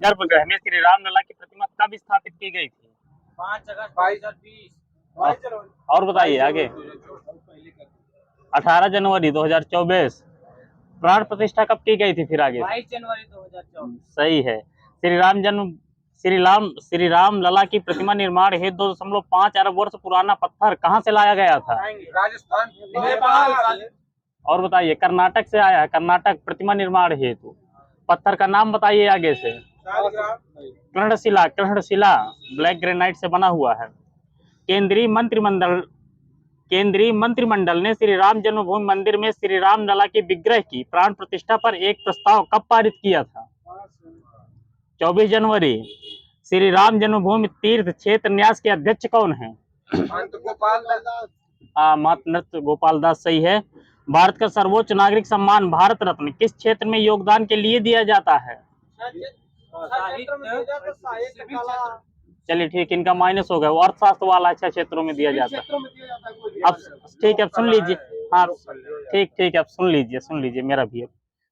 गर्भगृह में श्री रामलला की प्रतिमा कब स्थापित की गई थी? 5 अगस्त 2020। और बताइए आगे। 18 जनवरी 2024। प्राण प्रतिष्ठा कब की गई थी फिर आगे? 22 जनवरी 2024। सही है। श्री राम लला की प्रतिमा निर्माण हेतु 2.5 अरब वर्ष पुराना पत्थर कहाँ से लाया गया था? राजस्थान, नेपाल। और बताइए, कर्नाटक से आया है। कर्नाटक प्रतिमा निर्माण हेतु। पत्थर का नाम बताइए आगे से। कृष्णशिला ब्लैक ग्रेनाइट से बना हुआ है। केंद्रीय मंत्रिमंडल ने श्री राम जन्मभूमि मंदिर में श्री राम लला के विग्रह की प्राण प्रतिष्ठा पर एक प्रस्ताव कब पारित किया था? 24 जनवरी। श्री राम जन्मभूमि तीर्थ क्षेत्र न्यास के अध्यक्ष कौन है? नृत्य गोपाल दास सही है। भारत का सर्वोच्च नागरिक सम्मान भारत रत्न किस क्षेत्र में योगदान के लिए दिया जाता है? चलिए ठीक, इनका माइनस हो गया। वो अर्थशास्त्र वाला अच्छा क्षेत्रों में दिया जाता है। अब ठीक है, अब सुन लीजिए। हाँ ठीक है, अब सुन लीजिए मेरा भी। अब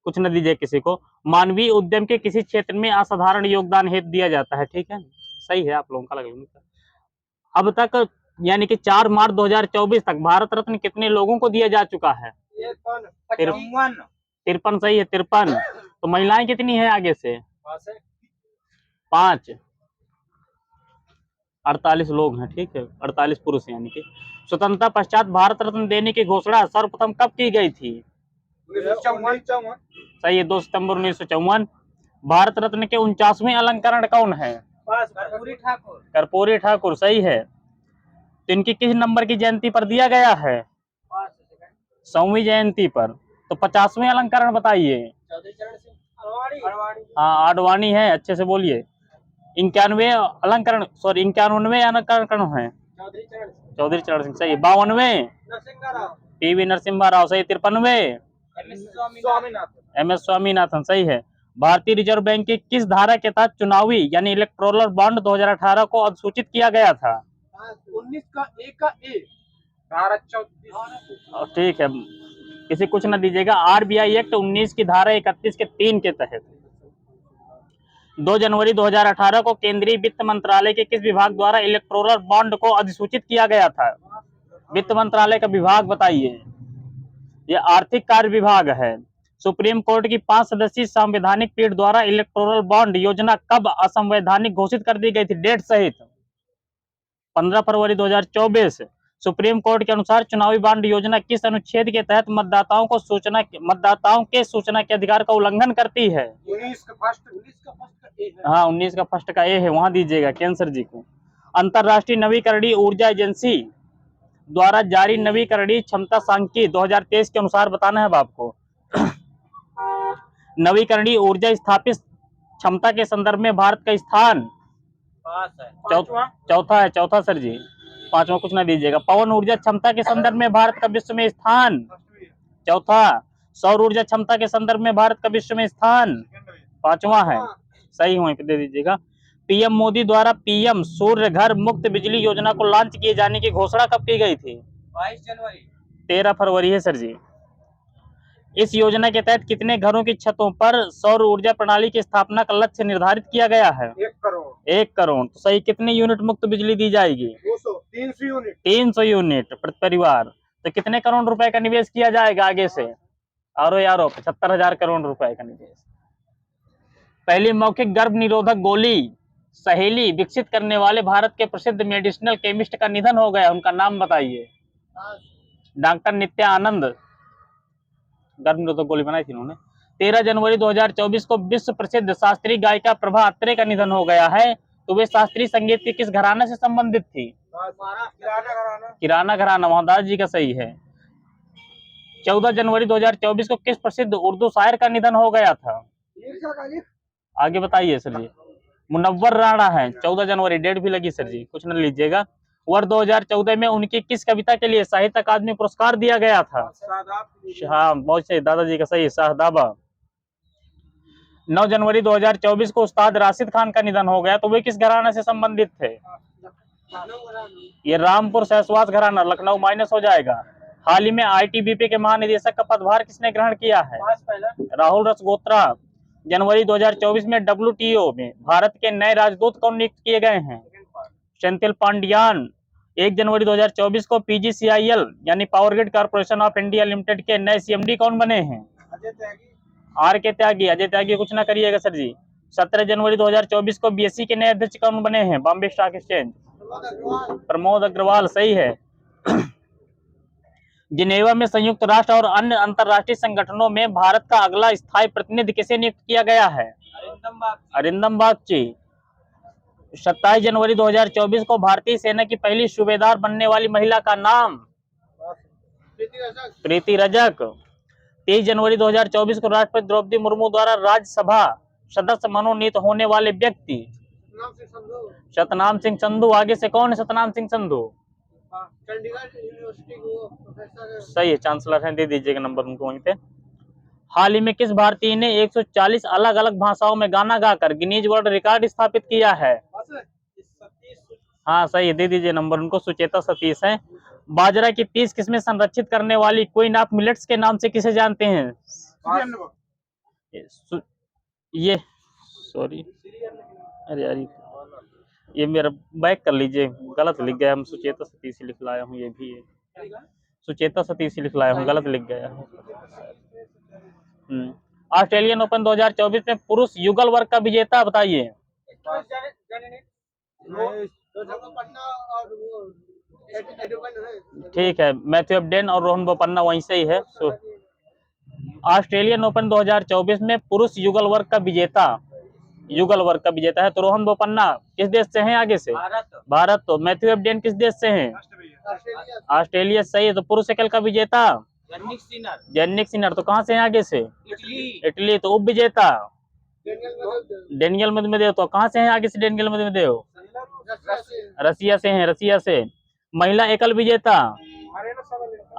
कुछ न दीजिए किसी को। मानवीय उद्यम के किसी क्षेत्र में असाधारण योगदान हेतु दिया जाता है। ठीक है, सही है आप लोगों का लगभग। अब तक यानी कि 4 मार्च 2024 तक भारत रत्न कितने लोगों को दिया जा चुका है? 53 सही है, 53। तो महिलाएं कितनी है आगे से? 5। 48 लोग हैं। ठीक है, 48 पुरुष यानी कि। स्वतंत्रता पश्चात भारत रत्न देने की घोषणा सर्वप्रथम कब की गई थी? 1954। सही है, 2 सितंबर 1954। भारत रत्न के 49वें अलंकरण कौन है? कर्पूरी ठाकुर सही है। तो इनकी किस नंबर की जयंती पर दिया गया है? 100वीं जयंती पर। तो 50वें अलंकरण बताइए। हाँ आडवाणी है, अच्छे से बोलिए। 91वें अलंकरण है चौधरी चरण सिंह सही। 52वें पीवी नरसिम्हा राव सही। 53वें MS स्वामीनाथन सही है। भारतीय रिजर्व बैंक की किस धारा के तहत चुनावी यानी इलेक्टोरल बॉन्ड 2018 को अधिसूचित किया गया था? 19 का ए धारा 34। ठीक है, किसी कुछ न दीजिएगा। RBI एक्ट 19 की धारा 31 के 3 के तहत 2 जनवरी 2018 को केंद्रीय वित्त मंत्रालय के किस विभाग द्वारा इलेक्टोरल बॉन्ड को अधिसूचित किया गया था? वित्त मंत्रालय का विभाग बताइए। यह आर्थिक कार्य विभाग है। सुप्रीम कोर्ट की 5 सदस्यीय संवैधानिक पीठ द्वारा इलेक्टोरल बॉन्ड योजना कब असंवैधानिक घोषित कर दी गई थी डेट सहित? 15 फरवरी 2024। सुप्रीम कोर्ट के अनुसार चुनावी बॉन्ड योजना किस अनुच्छेद के तहत मतदाताओं के सूचना के अधिकार का उल्लंघन करती है? 19 का फर्स्ट हाँ 19 का फर्स्ट का ए है, वहां दीजिएगा कैंसर जी को। अंतरराष्ट्रीय नवीकरणीय ऊर्जा एजेंसी द्वारा जारी नवीकरणीय क्षमता सांख्यिकी 2023 के अनुसार बताना है अब आपको। नवीकरणीय ऊर्जा स्थापित क्षमता के संदर्भ में भारत का स्थान चौथा सर जी। 5वां कुछ ना दीजिएगा। पवन ऊर्जा क्षमता के संदर्भ में भारत का विश्व में स्थान चौथा। सौर ऊर्जा क्षमता के संदर्भ में भारत का विश्व में स्थान 5वां है, सही वहीं पे दे दीजिएगा। PM मोदी द्वारा PM सूर्य घर मुक्त बिजली योजना को लॉन्च किए जाने की घोषणा कब की गई थी? 22 जनवरी। 13 फरवरी है सर जी। इस योजना के तहत कितने घरों की छतों पर सौर ऊर्जा प्रणाली की स्थापना का लक्ष्य निर्धारित किया गया है? 1 करोड़। 1 करोड़। तो सही, कितने यूनिट मुक्त बिजली दी जाएगी? 300 यूनिट। 300 यूनिट प्रति परिवार। तो कितने करोड़ रुपए का निवेश किया जाएगा आगे से? और यारो 75,000 करोड़ रुपए का निवेश। पहली मौखिक गर्भ निरोधक गोली सहेली विकसित करने वाले भारत के प्रसिद्ध मेडिसिनल केमिस्ट का निधन हो गया, उनका नाम बताइए। डॉक्टर नित्यानंद। गर्भ निरोधक गोली बनाई थी उन्होंने। 13 जनवरी 2024 को विश्व प्रसिद्ध शास्त्रीय गायिका प्रभा अत्रे का निधन हो गया है। तो वे शास्त्रीय संगीत के किस घराने से संबंधित थी? किराना घराना, मोहनदास जी का सही है। 14 जनवरी 2024 को किस प्रसिद्ध उर्दू शायर का निधन हो गया था? आगे बताइए सर जी। मुनव्वर राणा है। 14 जनवरी डेट भी लगी सर जी, कुछ न लीजिएगा। वर्ष 2014 में उनकी किस कविता के लिए साहित्य अकादमी पुरस्कार दिया गया था? हाँ बहुत सही, दादाजी का सही, शाहदाबा। 9 जनवरी 2024 को उस्ताद राशिद खान का निधन हो गया, तो वे किस घराने से संबंधित थे? ये रामपुर सहसवास घराना, लखनऊ माइनस हो जाएगा। हाल ही में ITBP के महानिदेशक का पदभार किसने ग्रहण किया है? राहुल रसगोत्रा। जनवरी 2024 में WTO में भारत के नए राजदूत कौन नियुक्त किए गए हैं? सेंथिल पांडियान। 1 जनवरी 2024 को PGCIL यानी power grid corporation of India limited के नए CMD कौन बने हैं? अजय त्यागी। RK त्यागी। अजय त्यागी कुछ ना करिएगा सर जी। 17 जनवरी 2024 को BSE के नए अध्यक्ष कौन बने हैं? Bombay stock exchange. प्रमोद अग्रवाल सही है। जिनेवा में संयुक्त राष्ट्र और अन्य अंतरराष्ट्रीय संगठनों में भारत का अगला स्थायी प्रतिनिधि किसे नियुक्त किया गया है? अरिंदम बागची। 27 जनवरी 2024 को भारतीय सेना की पहली सूबेदार बनने वाली महिला का नाम? प्रीति रजक। 23 जनवरी 2024 को राष्ट्रपति द्रौपदी मुर्मू द्वारा राज्यसभा सदस्य मनोनीत होने वाले व्यक्ति? सतनाम सिंह संधू। आगे से कौन है सतनाम सिंह संधू? चंडीगढ़ यूनिवर्सिटी को प्रोफेसर। सही है, चांसलर हैं, दे दीजिएगा नंबर उनको वहीं पे। हाल ही में किस भारतीय ने 140 अलग अलग भाषाओं में गाना गाकर गिनीज वर्ल्ड रिकॉर्ड स्थापित किया है? हाँ सही है, दे दीजिए नंबर उनको। सुचेता सतीश है। बाजरा की 30 किस्में संरक्षित करने वाली क्वीन ऑफ मिलेट्स के नाम से किसे जानते हैं? ये सॉरी, अरे यार ये मेरा बैक कर लीजिए, गलत लिख गया। हम सुचेता सतीश लिख लाया हूँ, ये भी है सुचेता सतीश लिख लाया हूँ, गलत लिख गया है। ऑस्ट्रेलियन ओपन 2024 में पुरुष युगल वर्ग का विजेता बताइए। ठीक है, मैथ्यू एबडेन और रोहन बोपन्ना वहीं से ही है। ऑस्ट्रेलियन ओपन 2024 में पुरुष युगल वर्ग का विजेता है तो रोहन बोपन्ना किस देश से हैं? आगे से भारत। तो मैथ्यू एबडेन किस देश से हैं? ऑस्ट्रेलिया। सही है। तो पुरुष एकल का विजेता? Jannik Sinner. तो कहाँ से हैं? आगे से इटली। तो उप विजेता? Daniel Medvedev. तो कहाँ से हैं? आगे से डेनियल मेदवेदेव? रसिया से हैं। रसिया से। महिला एकल विजेता?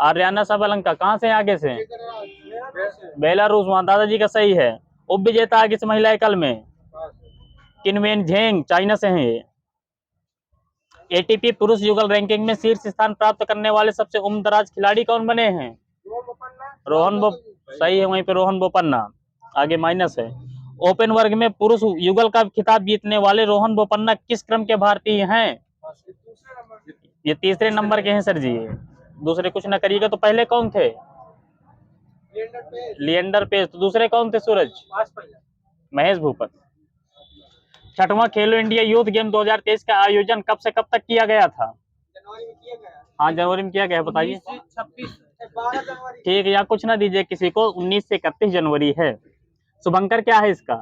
Aryna Sabalenka. कहाँ से हैं? आगे से बेलारूस। वहां दादाजी का सही है। उप विजेता आगे से महिला एकल में किनवेन झेंग, चाइना से हैं। ATP पुरुष युगल रैंकिंग में शीर्ष स्थान प्राप्त करने वाले सबसे उम्रदराज खिलाड़ी कौन बने हैं? सही है, वहीं पे रोहन बोपन्ना। आगे माइनस है। ओपन वर्ग में पुरुष युगल का खिताब जीतने वाले रोहन बोपन्ना किस क्रम के भारतीय हैं? ये तीसरे नंबर के हैं सर जी। दूसरे कुछ ना करिएगा। तो पहले कौन थे? लिएंडर पेस। तो दूसरे कौन थे? सूरज। महेश भूपत। 6वां खेलो इंडिया यूथ गेम 2023 का आयोजन कब से कब तक किया गया था? जनवरी में किया गया। हाँ जनवरी में किया गया, बताइए। 12 जनवरी। ठीक है, या कुछ ना दीजिए किसी को। 19 से 31 जनवरी है। शुभंकर क्या है इसका?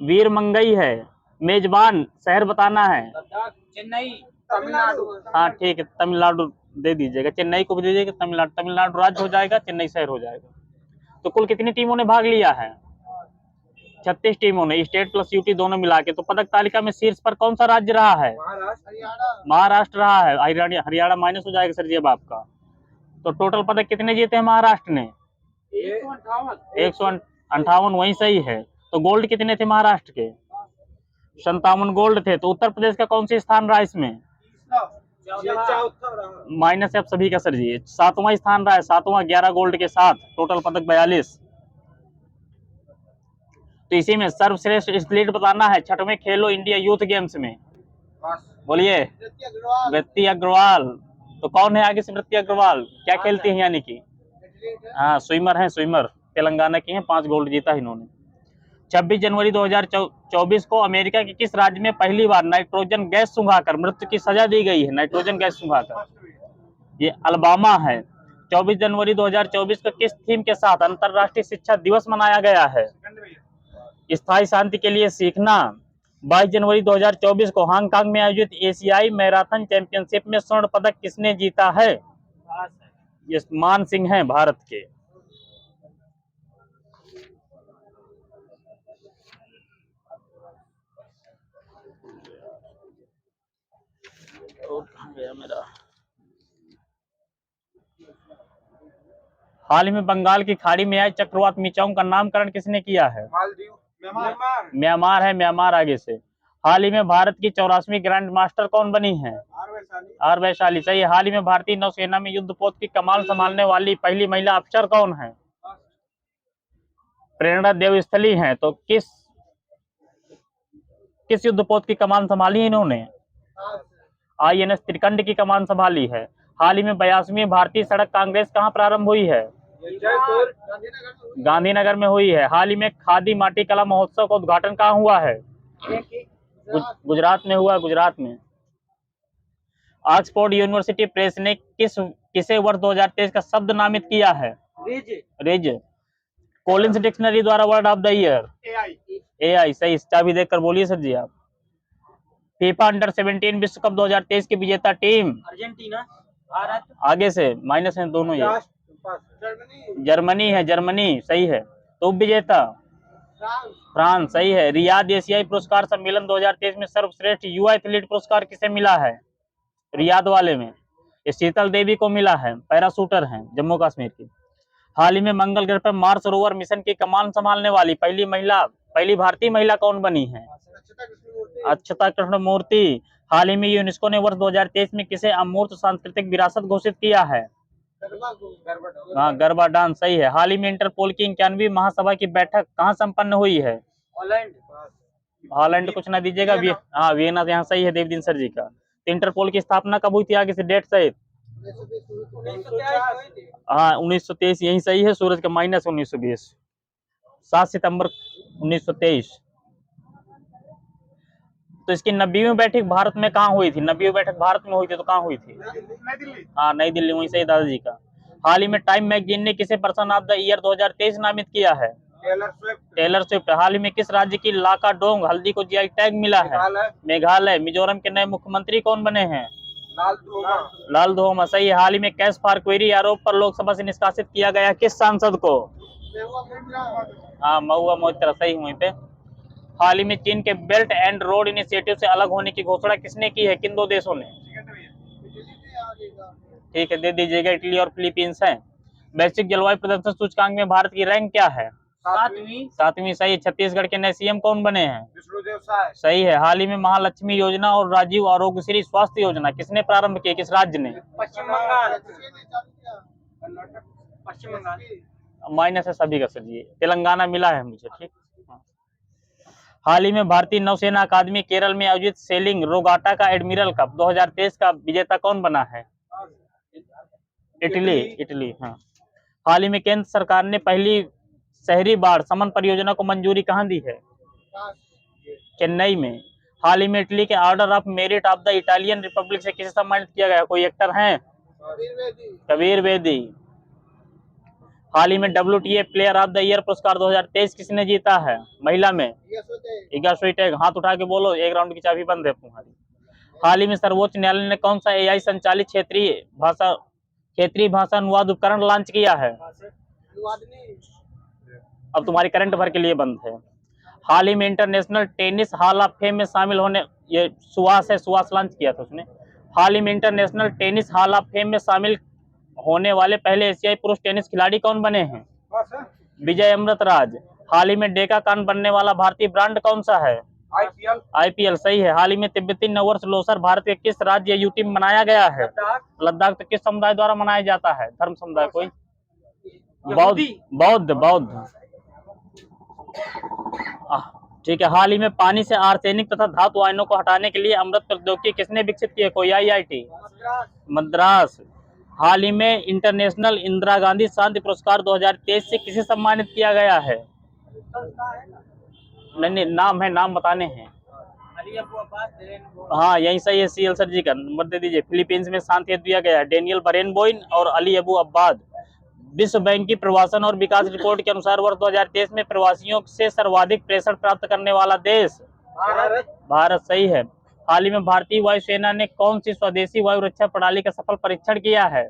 वीर मंगई है। मेजबान शहर बताना है। चेन्नई, तमिलनाडु। हाँ ठीक है, तमिलनाडु दे दीजिएगा। चेन्नई को भी दे दीजिएगा। तमिलनाडु राज्य हो जाएगा, चेन्नई शहर हो जाएगा। तो कुल कितनी टीमों ने भाग लिया है? 36 टीमों ने, स्टेट प्लस यूटी दोनों मिला के। तो पदक तालिका में शीर्ष पर कौन सा राज्य रहा है? महाराष्ट्र रहा है। हरियाणा माइनस हो जाएगा सर जी अब आपका। तो टोटल पदक कितने जीते हैं महाराष्ट्र ने? 158। वही सही है। तो गोल्ड कितने थे महाराष्ट्र के? 57 गोल्ड थे। तो उत्तर प्रदेश का कौन सा स्थान रहा इसमें? माइनस है सभी का सर जी। 7वां स्थान रहा है। 7वां 11 गोल्ड के साथ, टोटल पदक 42। तो इसी में सर्वश्रेष्ठ एथलीट बताना है 6वें खेलो इंडिया यूथ गेम्स में। बोलिए। वृत्ति अग्रवाल। तो कौन है आगे से? वृत्ति अग्रवाल क्या खेलती है? यानी कि हाँ स्विमर है। स्विमर तेलंगाना की हैं। 5 गोल्ड जीता इन्होंने। 26 जनवरी 2024 को अमेरिका के किस राज्य में पहली बार नाइट्रोजन गैस सुंघाकर मृत्यु की सजा दी गई है? नाइट्रोजन गैस सुंघाकर, ये अल्बामा है। 24 जनवरी 2024 को किस थीम के साथ अंतरराष्ट्रीय शिक्षा दिवस मनाया गया है? स्थायी शांति के लिए सीखना। 22 जनवरी 2024 को हांगकांग में आयोजित एशियाई मैराथन चैंपियनशिप में स्वर्ण पदक किसने जीता है? ये मान सिंह हैं भारत के। गया मेरा। हाल ही में बंगाल की खाड़ी में आए चक्रवात मिचांग का नामकरण किसने किया है? म्यांमार है। म्यांमार आगे से। हाल ही में भारत की 84वीं ग्रैंड मास्टर कौन बनी है? आर वैशाली। सही है। हाल ही में भारतीय नौसेना में युद्धपोत की कमान संभालने वाली पहली महिला अफसर कौन है? प्रेरणा देवस्थली हैं, तो किस किस युद्धपोत की कमान संभाली है इन्होंने? INS त्रिकंड की कमान संभाली है। हाल ही में 82वीं भारतीय सड़क कांग्रेस कहाँ प्रारंभ हुई है? जयपुर गांधीनगर में हुई है। हाल ही में खादी माटी कला महोत्सव का उद्घाटन कहाँ हुआ है? गुजरात में हुआ, गुजरात में। ऑक्सफोर्ड यूनिवर्सिटी प्रेस ने किसे वर्ष 2023 का शब्द नामित किया है? रिज। कॉलिंस डिक्शनरी द्वारा word of the year? AI। सही। चाबी देखकर बोलिए सर जी आप। फीफा अंडर-17 विश्व कप 2023 की विजेता टीम? अर्जेंटीना, भारत, आगे से माइनस है दोनों ये। जर्मनी, जर्मनी है, जर्मनी सही है। तो विजेता? फ्रांस सही है। रियाद एशियाई पुरस्कार सम्मेलन 2023 में सर्वश्रेष्ठ युवा एथलीट पुरस्कार किसे मिला है? रियाद वाले में ये शीतल देवी को मिला है, पैराशूटर हैं जम्मू कश्मीर की। हाल ही में मंगल ग्रह पर मार्स रोवर मिशन की कमान संभालने वाली पहली भारतीय महिला कौन बनी है? अक्षता कृष्णमूर्ति। हाल ही में यूनेस्को ने वर्ष 2023 में किसे अमूर्त सांस्कृतिक विरासत घोषित किया है? हाँ, गरबा डांस सही है। हाल ही में इंटरपोल की 91वीं महासभा की बैठक कहाँ संपन्न हुई है? हॉलैंड कुछ ना दीजिएगा। हाँ, वियना। यहाँ सही है देवदीन सर जी का। इंटरपोल की स्थापना कब हुई थी? आगे से डेट सहित। हाँ, 1923 यही सही है। सूरज का माइनस 1920, 7 सितंबर 1923। तो इसकी 90वीं बैठक भारत में कहाँ हुई थी? 90वीं बैठक भारत में हुई थी, तो कहाँ हुई थी? हाँ, नई दिल्ली। वहीं सही दादाजी का। हाल ही में टाइम मैगजीन ने किसे पर्सन ऑफ द ईयर 2023 नामित किया है? Taylor Swift. हाल ही में किस राज्य की लाकाडोंग हल्दी को GI टैग मिला है? मेघालय। मिजोरम के नए मुख्यमंत्री कौन बने हैं? लाल धोमा सही है। हाल ही में कैश फॉर क्वेरी आरोप पर लोकसभा से निष्कासित किया गया किस सांसद को? हाँ, महुआ मोइत्रा सही हुए पे। हाल ही में चीन के बेल्ट एंड रोड इनिशिएटिव से अलग होने की घोषणा किसने की है? किन दो देशों ने? ठीक है, दे दीजिएगा। इटली और फिलीपींस है। वैश्विक जलवायु प्रदर्शन सूचकांक में भारत की रैंक क्या है? 7वीं सही है। छत्तीसगढ़ के नए CM कौन बने हैं? सही है। हाल ही में महालक्ष्मी योजना और राजीव आरोग्यश्री स्वास्थ्य योजना किसने प्रारंभ की? किस राज्य ने? पश्चिम बंगाल, पश्चिम बंगाल। माइनस है सभी का सर जी। तेलंगाना मिला है मुझे। ठीक। हाल ही में भारतीय नौसेना अकादमी केरल में आयोजित सेलिंग रोगाटा का एडमिरल कप 2023 का विजेता कौन बना है? इटली। हाँ। हाल ही में केंद्र सरकार ने पहली शहरी बाढ़ शमन परियोजना को मंजूरी कहाँ दी है? चेन्नई में। हाल ही में इटली के order of merit of the Italian Republic से किसे सम्मानित किया गया? कोई एक्टर हैं? कबीर बेदी। हाल ही में WTA player of the year पुरस्कार 2023 किसने जीता है? महिला में इगा स्वीटेक। हाथ उठा के बोलो, एक राउंड की चाबी बंद है तुम्हारी। हाल ही में सर्वोच्च न्यायालय ने कौन सा AI संचालित क्षेत्रीय भाषा अनुवाद उपकरण लॉन्च किया है? अब तुम्हारी करंट भर के लिए बंद है। हाल ही में international tennis hall of fame में शामिल होने, ये सुहास है, सुहास लॉन्च किया था उसने। हाल ही में international tennis hall of fame में शामिल होने वाले पहले एशियाई पुरुष टेनिस खिलाड़ी कौन बने हैं? विजय अमृतराज। हाल ही में डेका कान बनने वाला भारतीय ब्रांड कौन सा है? IPL सही है। हाल ही में तिब्बती नववर्ष लोसर भारत के किस राज्य UT में मनाया गया है? लद्दाख। तो किस समुदाय द्वारा मनाया जाता है? धर्म समुदाय कोई? बौद्ध। ठीक है। हाल ही में पानी से आर्सेनिक तथा धातु आयनों को हटाने के लिए अमृत प्रौद्योगिकी किसने विकसित की है? कोई IIT मद्रास। हाल ही में इंटरनेशनल इंदिरा गांधी शांति पुरस्कार 2023 से किसे सम्मानित किया गया है? नहीं, नाम है, नाम बताने हैं। हाँ, यही सही है। CL सर जी का नंबर दे दीजिए। फिलीपींस में शांति दिया गया है। डेनियल बरेनबोइन और अली अबू अब्बाद। विश्व बैंक की प्रवासन और विकास रिपोर्ट के अनुसार वर्ष 2023 में प्रवासियों से सर्वाधिक प्रेषण प्राप्त करने वाला देश? भारत सही है। हाल ही में भारतीय वायुसेना ने कौन सी स्वदेशी वायु रक्षा प्रणाली का सफल परीक्षण किया है?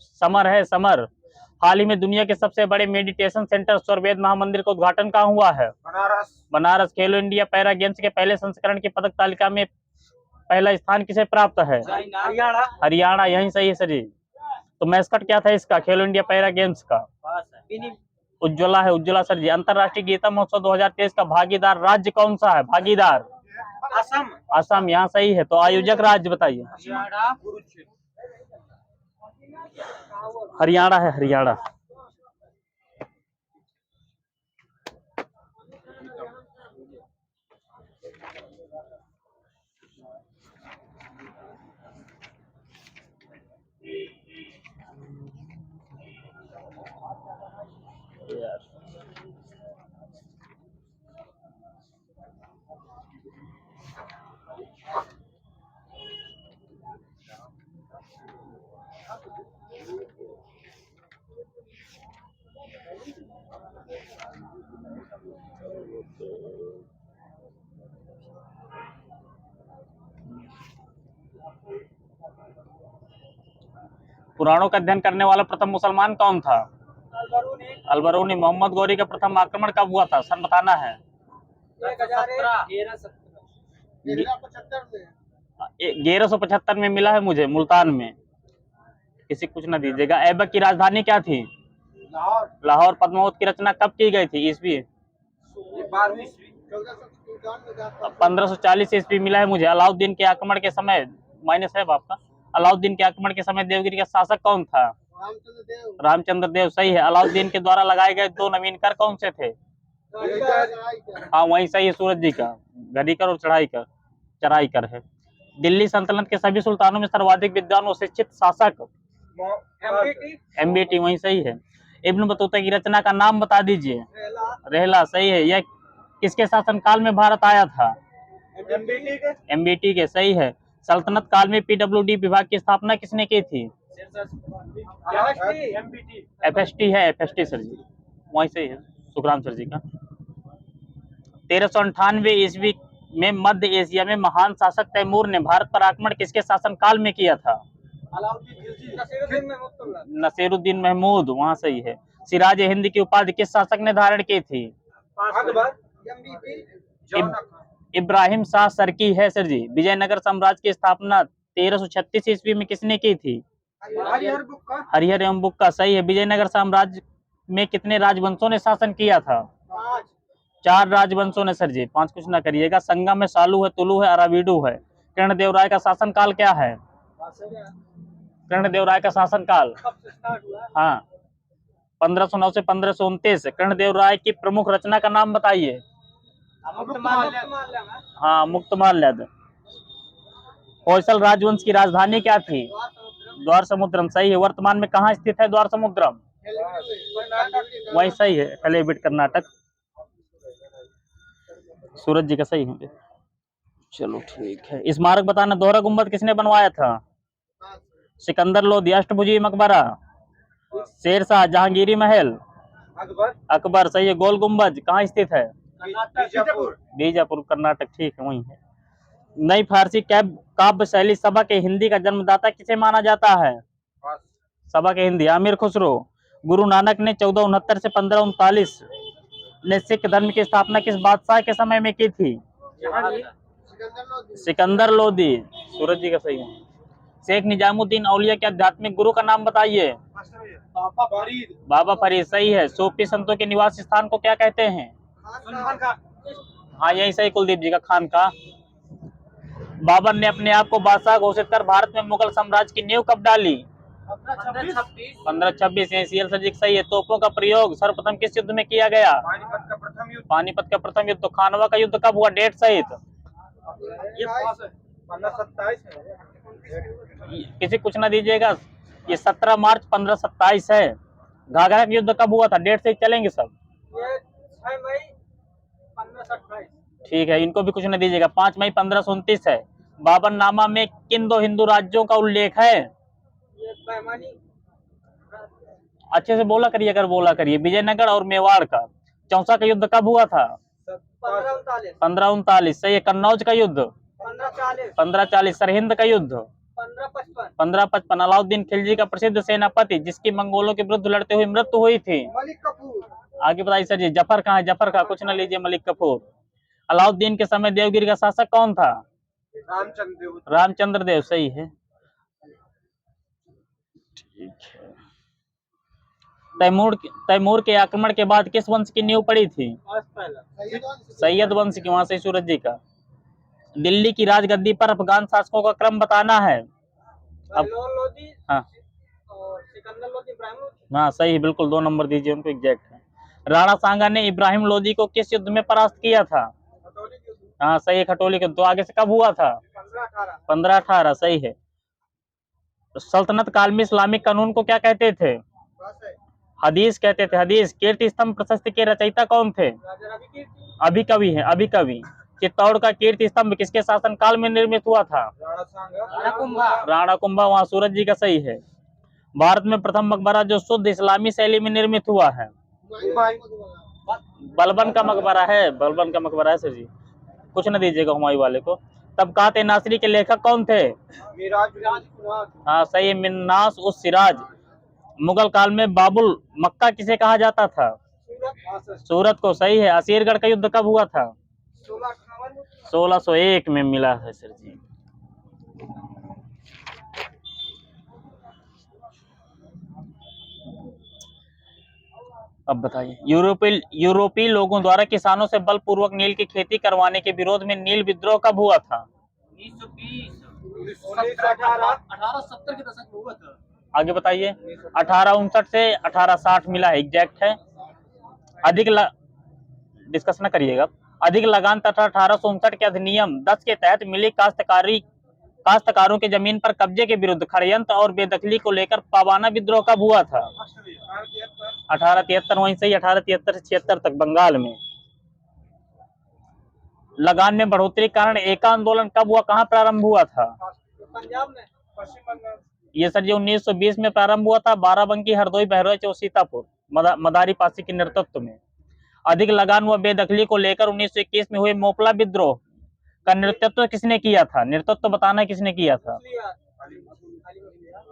समर। हाल ही में दुनिया के सबसे बड़े मेडिटेशन सेंटर स्वरवेद महामंदिर का उद्घाटन कहाँ हुआ है? बनारस। खेलो इंडिया पैरा गेम्स के पहले संस्करण की पदक तालिका में पहला स्थान किसे प्राप्त है? हरियाणा। यही सही है सर जी। तो मैस्कट क्या था इसका, खेलो इंडिया पैरा गेम्स का? उज्ज्वला है, उज्ज्वला सर जी। अंतरराष्ट्रीय गीता महोत्सव 2023 का भागीदार राज्य कौन सा है? भागीदार असम। यहाँ सही है। तो आयोजक राज्य बताइए। हरियाणा है, हरियाणा। पुराणों का अध्ययन करने वाला प्रथम मुसलमान कौन था? अलबरूनी अलबरूनी। मोहम्मद गौरी का प्रथम आक्रमण कब हुआ था? सन बताना है। 1175 में मिला है मुझे, मुल्तान में। किसी कुछ ना दीजिएगा। ऐबक की राजधानी क्या थी? लाहौर लाहौर। पद्मावत की रचना कब की गई थी? ईस्वी? 12वीं 1540 ईस्वी मिला है मुझे। अलाउद्दीन के आक्रमण के समय, माइनस है आपका, अलाउद्दीन के आक्रमण के समय देवगिरी का शासक कौन था? रामचंद्र देव। सही है। अलाउद्दीन के द्वारा लगाए गए 2 नवीन कर कौन से थे? हाँ वही सही है, सूरज जी का। घड़ी कर और चढ़ाई कर है। दिल्ली सल्तनत के सभी सुल्तानों में सर्वाधिक विद्वान और शिक्षित शासक? एमबीटी। वही सही है। इब्न बतूता की रचना का नाम बता दीजिए। रहला। सही है। यह किसके शासनकाल में भारत आया था? एमबीटी के। सही है। सल्तनत काल में पीडब्ल्यूडी विभाग की स्थापना किसने की थी? एफएसटी है, एफएसटी सर जी। वही सही है, सुखराम सर जी का। 1398 ईस्वी में मध्य एशिया में महान शासक तैमूर ने भारत पर आक्रमण किसके शासनकाल में किया था? नसीरुद्दीन महमूद। वहां सही है। सिराज हिंद की उपाधि किस शासक ने धारण की थी? इब्राहिम शाह सरकी है सर जी। विजयनगर साम्राज्य की स्थापना 1336 ईस्वी में किसने की थी? हरिहर एवं बुक्का। सही है। विजयनगर साम्राज्य में कितने राजवंशों ने शासन किया था? 4 राजवंशों ने सर जी। 5 कुछ ना करिएगा। संगम है, सालू है, तुलु है, अराविडु है। कृष्णदेवराय का शासनकाल क्या है? कृष्णदेवराय का शासनकाल, हाँ, 1509 से 1529। कृष्णदेवराय की प्रमुख रचना का नाम बताइए। हाँ, मुक्तमाल्यद। होयसल राजवंश की राजधानी क्या थी? द्वार समुद्रम। सही है। वर्तमान में कहाँ स्थित है द्वार समुद्रम? वही सही है, कलेबिट कर्नाटक। सूरज जी का सही है। चलो ठीक है। स्मारक बताना। दोहरा गुम्बद किसने बनवाया था? सिकंदर लोधी। अष्टभुजी मकबरा? शेरशाह। जहांगीरी महल? अकबर। सही है। गोल गुम्बद कहाँ स्थित है? बीजापुर कर्नाटक। ठीक है, वही है। नई फारसी काव्य शैली सभा के हिंदी का जन्मदाता किसे माना जाता है? सभा के हिंदी आमिर खुसरो। गुरु नानक ने 1469 से 1539 ने सिख धर्म की स्थापना किस बादशाह के समय में की थी? सिकंदर लोधी। सूरज जी का सही है। शेख निजामुद्दीन औलिया के आध्यात्मिक गुरु का नाम बताइए। बाबा फरीद। सही है। सूफी संतों के निवास स्थान को क्या कहते हैं? हाँ यही सही, कुलदीप जी का खानका। बाबर ने अपने आप को बादशाह घोषित कर भारत में मुगल साम्राज्य की नींव कब डाली? 1526। सीएल सर जी सही है। तोपों का प्रयोग सर्वप्रथम किस युद्ध में किया गया? पानीपत का प्रथम युद्ध। तो खानवा का युद्ध कब हुआ, डेट सहित? किसी कुछ ना दीजिएगा। ये 17 मार्च 1527 है। घाघरा का युद्ध कब हुआ था, डेट से चलेंगे सब? 6 मई 1528। ठीक है, इनको भी कुछ न दीजिएगा। 5 मई 1529 है। बाबरनामा में किन 2 हिंदू राज्यों का उल्लेख है? अच्छे से बोला करिए, अगर बोला करिए। विजयनगर और मेवाड़ का। चौसा का युद्ध कब हुआ था? 1539। सही है। कन्नौज का युद्ध 1540। सरहिंद का युद्ध 1555। अलाउद्दीन खिलजी का प्रसिद्ध सेनापति जिसकी मंगोलों के विरुद्ध लड़ते हुए मृत्यु हुई थी? मलिक कफूर। आगे बताइए सर जी। जफर कहाँ है? जफर का कुछ न लीजिए, मलिक कफूर। अलाउद्दीन के समय देवगिरी का शासक कौन था? रामचंद्र देव। सही है। ठीक है। तैमूर के आक्रमण के बाद किस वंश की नींव पड़ी थी? सैयद वंश की। वहां से सूरज जी का। दिल्ली की राजगद्दी पर अफगान शासकों का क्रम बताना है। हाँ हाँ सही है, बिल्कुल 2 नंबर दीजिए उनको, एग्जैक्ट है। राणा सांगा ने इब्राहिम लोदी को किस युद्ध में परास्त किया था? हाँ सही है, खटोली के। तो आगे से कब हुआ था? 1518। सही है। सल्तनत काल में इस्लामिक कानून को क्या कहते थे? हदीस कहते थे। हदीस। कीर्ति स्तंभ प्रशस्ति के रचयिता कौन थे? अभी कवि है, अभी कवि। चित्तौड़ का कीर्ति स्तंभ किसके शासनकाल में निर्मित हुआ था? राणा कुंभा। वहां सूरज जी का सही है। भारत में प्रथम मकबरा जो शुद्ध इस्लामी शैली में निर्मित हुआ है? बलबन का मकबरा है। बलबन का मकबरा है सर जी। कुछ न दीजिएगा हुमायूं वाले को। तबकात ए नासरी के लेखक कौन थे? मिराज कुरान। हाँ सही है, मिन्नास उस सिराज। मुगल काल में बाबुल मक्का किसे कहा जाता था? सूरत को, सही है। असीरगढ़ का युद्ध कब हुआ था? 1601 में मिला है सर जी। अब बताइए, यूरोपीय लोगों द्वारा किसानों से बलपूर्वक नील की खेती करवाने के विरोध में नील विद्रोह कब हुआ था? 1870 के दशक में हुआ था। आगे बताइए। 1859 से 1860 मिला है, एग्जैक्ट है। डिस्कस न करिएगा। अधिक लगान तथा 1859 के अधिनियम 10 के तहत मिली काश्तकारों के जमीन पर कब्जे के विरुद्ध षड्यंत्र और बेदखली को लेकर पावाना विद्रोह कब हुआ था? 1873। वहीं सही, 1873 से 76 तक बंगाल में। लगान में बढ़ोतरी के कारण एका आंदोलन कब हुआ, कहाँ प्रारंभ हुआ था? पंजाब में, पश्चिम बंगाल। ये सर जी 1920 में प्रारंभ हुआ था, बाराबंकी, हरदोई, बहरोच और सीतापुर मदारी पासी के नेतृत्व में। अधिक लगान व बेदखली को लेकर 1921 में हुए मोपला विद्रोह का नेतृत्व किसने किया था? नेतृत्व बताना किसने किया था?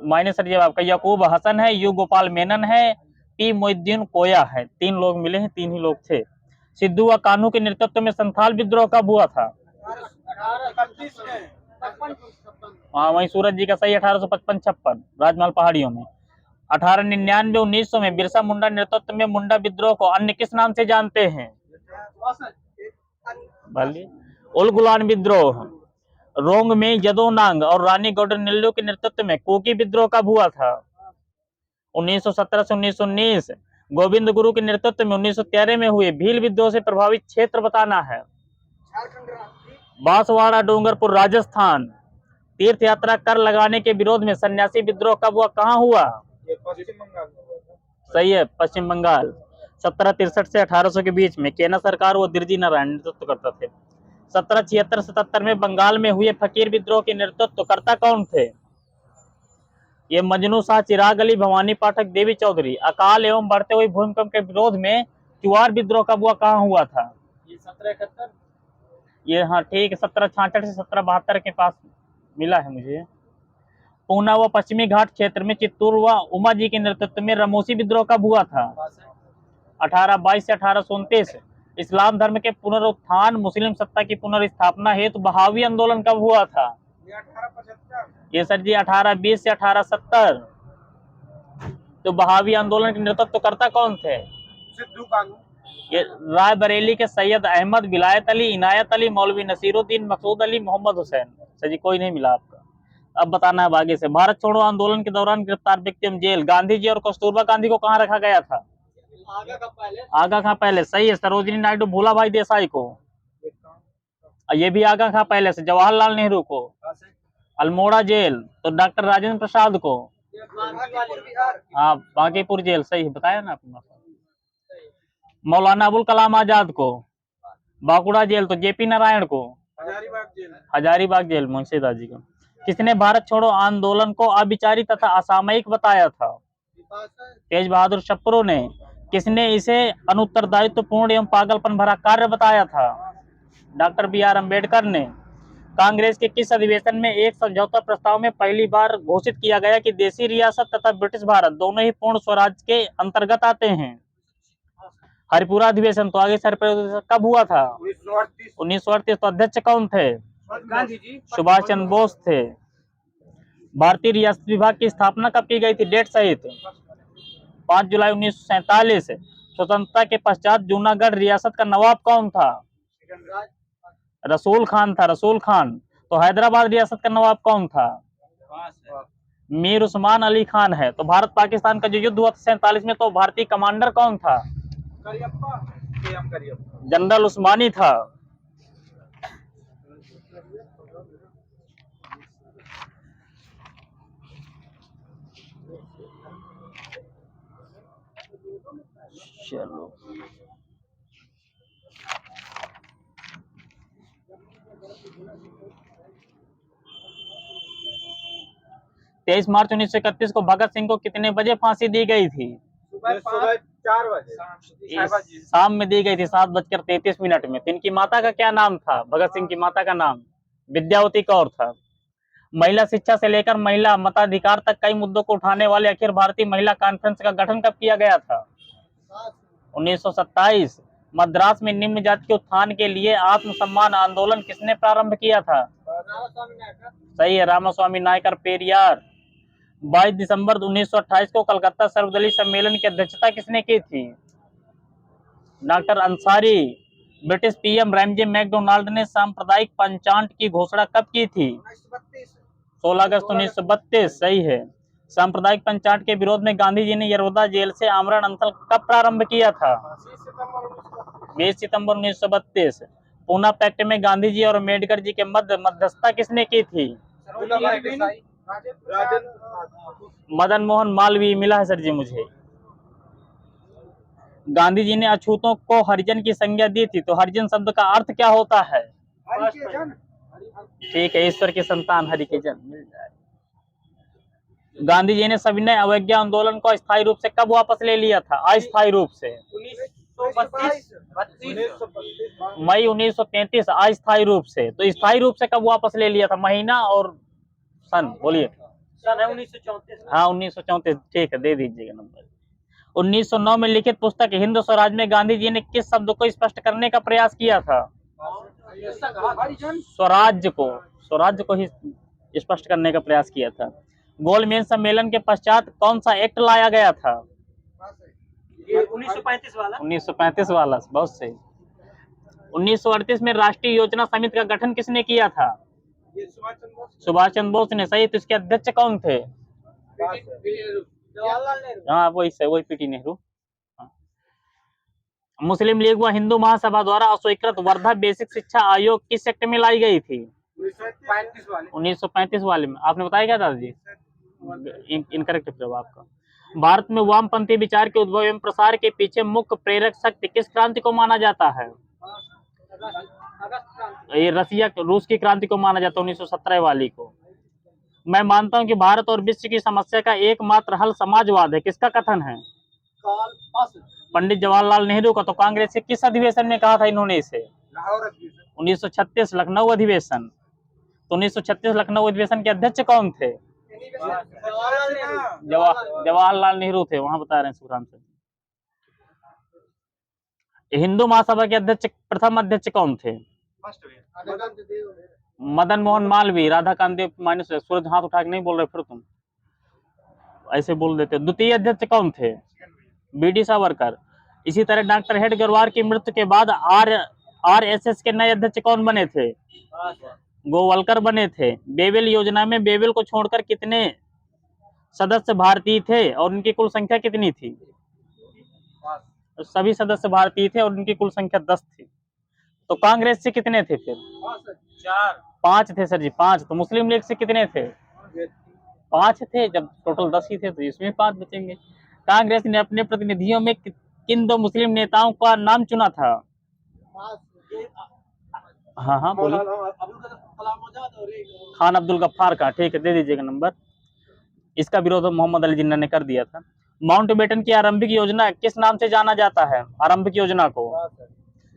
मायने सर जवाब आपका याकूब हसन है, यू गोपाल मेनन है, पी मोइनुद्दीन कोया है। 3 लोग मिले हैं, 3 ही लोग थे। सिद्धू व कान्हू के नेतृत्व में संथाल विद्रोह कब हुआ था? 1831 में। हाँ वहीं सूरज जी का सही, 1855-56 राजमहल पहाड़ियों में। 1899-1900 में बिरसा मुंडा नेतृत्व में मुंडा विद्रोह को अन्य किस नाम से जानते हैं? उल गुलान विद्रोह। रोंग में यदोनांग और रानी गौडरनिल्लू के नेतृत्व में कोकी विद्रोह कब हुआ था? 1917 से 1919। गोविंद गुरु के नेतृत्व में 1913 में हुए भील विद्रोह से प्रभावित क्षेत्र बताना है। बांसवाड़ा, डूंगरपुर, राजस्थान। तीर्थ यात्रा कर लगाने के विरोध में सन्यासी विद्रोह कब हुआ, कहाँ हुआ? पश्चिम बंगाल। सही है, पश्चिम बंगाल। 1763 से 1800 के बीच में केना सरकार व दिरजी नारायण नेतृत्व करते थे। 1776-77 में बंगाल में हुए फकीर विद्रोह के नेतृत्व करता कौन थे? ये मजनू शाह, चिराग अली, भवानी पाठक, देवी चौधरी। अकाल एवं बढ़ते हुए भूमिकंप के विरोध में चुआर विद्रोह कब हुआ, कहाँ हुआ था? ये 1771। ये हाँ ठीक है, 1766 से 1772 के पास मिला है मुझे। पूना व पश्चिमी घाट क्षेत्र में चित्तूर व उमा जी के नेतृत्व में रमोसी विद्रोह कब हुआ था? 1822 से 1829। इस्लाम धर्म के पुनरुत्थान, मुस्लिम सत्ता की पुनर्स्थापना हेतु बहावी आंदोलन कब हुआ था? ये 1875। ये सर जी 1820 से 1870। तो बहावी आंदोलन के नेतृत्व करता कौन थे? सिद्धू कानू। ये रायबरेली के सैयद अहमद, विलायत अली, इनायत अली, मौलवी नसीरुद्दीन, मकसूद अली, मोहम्मद हुसैन। सर जी कोई नहीं मिला आपका। अब बताना है आगे से। भारत छोड़ो आंदोलन के दौरान गिरफ्तार व्यक्ति जेल। गांधी जी और कस्तूरबा गांधी को कहाँ रखा गया था? आगा खां पैलेस। सही है। सरोजिनी नायडू, भूला भाई देसाई को? ये भी आगा खां पैलेस। जवाहरलाल नेहरू को? अल्मोड़ा जेल। तो डॉक्टर राजेंद्र प्रसाद को? हाँ बांकीपुर जेल। सही है, बताया ना आपने। मौलाना अबुल कलाम आजाद को? बांकुड़ा जेल। तो जेपी नारायण को? हजारीबाग जेल मुंशीदास जी को। किसने भारत छोड़ो आंदोलन को अविचारी तथा असामयिक बताया था? तेज बहादुर छपरो ने। किसने इसे अनुत्तरदायित्व पूर्ण एवं पागलपन भरा कार्य बताया था? डॉक्टर BR अम्बेडकर ने। कांग्रेस के किस अधिवेशन में एक समझौता प्रस्ताव में पहली बार घोषित किया गया कि देशी रियासत तथा ब्रिटिश भारत दोनों ही पूर्ण स्वराज के अंतर्गत आते हैं? हरिपुरा अधिवेशन। तो आगे सर कब हुआ था? 1938। तो अध्यक्ष कौन थे? गांधी जी। सुभाष चंद्र बोस थे। भारतीय रियासत विभाग की स्थापना कब की गई थी, डेट सहित? 5 जुलाई 1947। स्वतंत्रता के पश्चात जूनागढ़ रियासत का नवाब कौन था? रसूल खान था, रसूल खान। तो हैदराबाद रियासत का नवाब कौन था? मीर उस्मान अली खान है। तो भारत पाकिस्तान का जो युद्ध हुआ था 47 में, तो भारतीय कमांडर कौन था? जनरल उस्मानी था। चलो 23 मार्च 1931 को भगत सिंह को कितने बजे फांसी दी गई थी? सुबह 4 बजे। शाम में दी गई थी 7:33 में। तो इनकी माता का क्या नाम था, भगत सिंह की माता का नाम? विद्यावती कौर था। महिला शिक्षा से लेकर महिला मताधिकार तक कई मुद्दों को उठाने वाले अखिल भारतीय महिला कॉन्फ्रेंस का गठन कब किया गया था? 1927। मद्रास में निम्न जाति के उत्थान के लिए आत्मसम्मान आंदोलन किसने प्रारंभ किया था? सही है, रामास्वामी नायकर पेरियार। 22 दिसंबर 1928 को कलकत्ता सर्वदलीय सम्मेलन की अध्यक्षता किसने की थी? Doctor Ansari. British PM Ramsay MacDonald ने सांप्रदायिक पंचांग की घोषणा कब की थी? 16 अगस्त 1932। सही है। सांप्रदायिक पंचांग के विरोध में गांधी जी ने यरवदा जेल से आमरण अनशन कब प्रारंभ किया था? 20 सितंबर 1932। पूना पैक्ट में गांधी जी और अम्बेडकर जी के मध्य मध्यस्थता किसने की थी? मदन मोहन मालवीय मिला है सर जी मुझे। गांधी जी ने अछूतों को हरिजन की संज्ञा दी थी, तो हरिजन शब्द का अर्थ क्या होता है? ठीक है, ईश्वर की संतान, हरि के जन। मिल जाए। गांधी जी ने सविनय अवज्ञा आंदोलन को अस्थायी रूप से कब वापस ले लिया था? अस्थायी रूप से मई 1933। अस्थायी रूप से, तो स्थायी रूप से कब वापस ले लिया था? महीना और सन बोलिए। सन है 1934। हाँ 1934। ठीक है, दे दीजिएगा नंबर। 1909 में लिखित पुस्तक हिंद स्वराज में गांधी जी ने किस शब्द को स्पष्ट करने का प्रयास किया था? स्वराज्य को ही स्पष्ट करने का प्रयास किया था। गोलमेज सम्मेलन के पश्चात कौन सा एक्ट लाया गया था? 1935 वाला। 1935 वाला, बहुत सही। 1938 में राष्ट्रीय योजना समिति का गठन किसने किया था? सुभाष चंद्र बोस ने। सही, तो इसके अध्यक्ष कौन थे? हाँ वही पीटी नेहरू। मुस्लिम लीग व हिंदू महासभा द्वारा अस्वीकृत वर्धा बेसिक शिक्षा आयोग किस एक्ट में लाई गई थी? 1935 वाले में। आपने बताया क्या दादाजी? इनकरेक्ट जवाब आपका। भारत में वामपंथी विचार के उद्भव एवं प्रसार के पीछे मुख्य प्रेरक शक्ति किस क्रांति को माना जाता है? ये रूस की क्रांति को माना जाता है, 1917 वाली को। मैं मानता हूं कि भारत और विश्व की समस्या का एकमात्र हल समाजवाद है, किसका कथन है? पंडित जवाहरलाल नेहरू का। तो कांग्रेस के किस अधिवेशन में कहा था इन्होंने इसे? 1936 लखनऊ अधिवेशन। तो 1936 लखनऊ अधिवेशन के अध्यक्ष कौन थे? जवाहरलाल नेहरू थे, वहां बता रहे हैं सुखराम से। हिंदू महासभा के अध्यक्ष, प्रथम अध्यक्ष कौन थे? मदन मोहन मालवीय। राधाकांत देव माइनस। सूरज हाथ उठा के नहीं बोल रहे, फिर तुम ऐसे बोल देते। द्वितीय अध्यक्ष कौन थे? बीडी सावरकर। इसी तरह डॉक्टर हेडगेवार की मृत्यु के बाद आरएसएस के नए अध्यक्ष कौन बने थे? गोवलकर बने थे। बेबिल योजना में बेबिल को छोड़कर कितने सदस्य भारतीय थे और उनकी कुल संख्या कितनी थी? सभी सदस्य भारतीय थे और उनकी कुल संख्या 10 थी। तो कांग्रेस से कितने थे फिर? 5 थे सर जी, 5। तो मुस्लिम लीग से कितने थे? 5 थे। जब टोटल 10 ही थे तो इसमें 5 बचेंगे। कांग्रेस ने अपने प्रतिनिधियों में किन 2 मुस्लिम नेताओं का नाम चुना था? हाँ बोलिए। खान अब्दुल गफ्फार का। ठीक है, दे दीजिएगा नंबर। इसका विरोध मोहम्मद अली जिन्ना ने कर दिया था। माउंटबेटन की आरंभिक योजना किस नाम से जाना जाता है? आरंभिक योजना को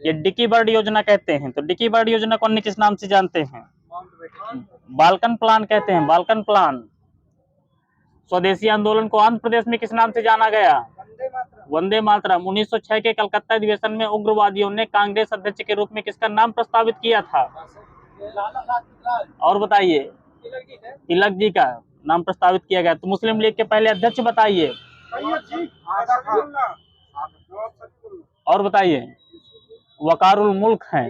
ये डिकी बर्ड योजना कहते हैं। तो डिकी बर्ड योजना को अन्य किस नाम से जानते हैं? बाल्कन प्लान कहते हैं, बाल्कन प्लान। स्वदेशी आंदोलन को आंध्र प्रदेश में किस नाम से जाना गया? वंदे मातरम। 1906 के कलकत्ता अधिवेशन में उग्रवादियों ने कांग्रेस अध्यक्ष के रूप में किसका नाम प्रस्तावित किया था? और बताइए। तिलक जी का नाम प्रस्तावित किया गया। तो मुस्लिम लीग के पहले अध्यक्ष बताइए। और बताइए। वकारुल मुल्क हैं।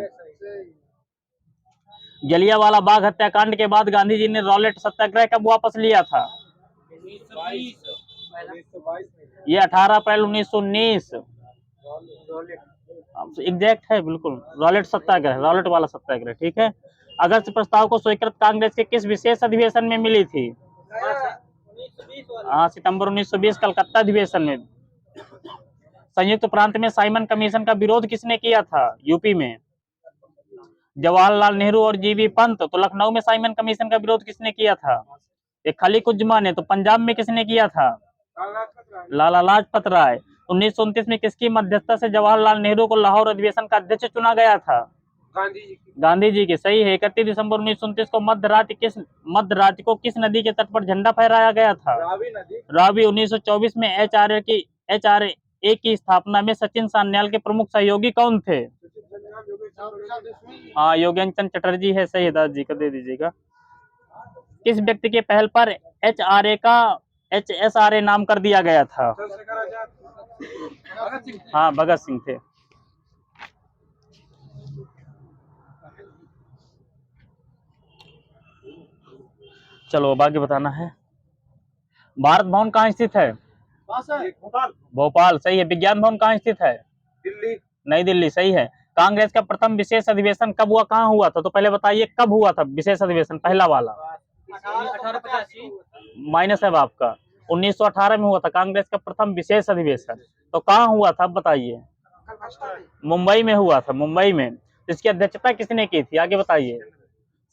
जलियांवाला बाग हत्याकांड के बाद गांधी जी ने रॉलेट सत्याग्रह कब वापस लिया था? ये 18 अप्रैल 1919। एग्जैक्ट है बिल्कुल। रॉलेट सत्याग्रह, रॉलेट वाला सत्याग्रह। ठीक है। अगस्त प्रस्ताव को स्वीकृत कांग्रेस के किस विशेष अधिवेशन में मिली थी? हाँ, सितंबर 1920 कलकत्ता अधिवेशन में। संयुक्त प्रांत में साइमन कमीशन का विरोध किसने किया था? यूपी में जवाहरलाल नेहरू और जीबी पंत। तो लखनऊ में साइमन कमीशन का विरोध किसने किया था? ये खलीकुज्जमा ने। तो पंजाब में किसने किया था? लाला लाजपत राय। 1929 में किसकी मध्यस्थता से जवाहरलाल नेहरू को लाहौर अधिवेशन का अध्यक्ष चुना गया था? गांधी जी की, सही है। 31 दिसंबर 1929 को मध्य रात्रि को किस नदी के तट पर झंडा फहराया गया था? रावी। 1924 में एचआरए की स्थापना में सचिन सान्याल के प्रमुख सहयोगी कौन थे? हाँ, योगेंद्र चंद्र चटर्जी है, सही है। दास जी को दे दीजिएगा। किस व्यक्ति के पहल पर एचएसआरए नाम कर दिया गया था? हाँ, भगत सिंह थे। चलो अब आगे बताना है। भारत भवन कहाँ स्थित है? भोपाल, सही है। विज्ञान भवन कहाँ स्थित है? दिल्ली। नई दिल्ली, सही है। कांग्रेस का प्रथम विशेष अधिवेशन कब हुआ, कहाँ हुआ था? तो पहले बताइए कब हुआ था विशेष अधिवेशन, पहला वाला। 1885। माइनस है आपका। 1918 में हुआ था कांग्रेस का प्रथम विशेष अधिवेशन। तो कहाँ हुआ था बताइए? मुंबई में हुआ था, मुंबई में। इसकी अध्यक्षता किसने की थी, आगे बताइए?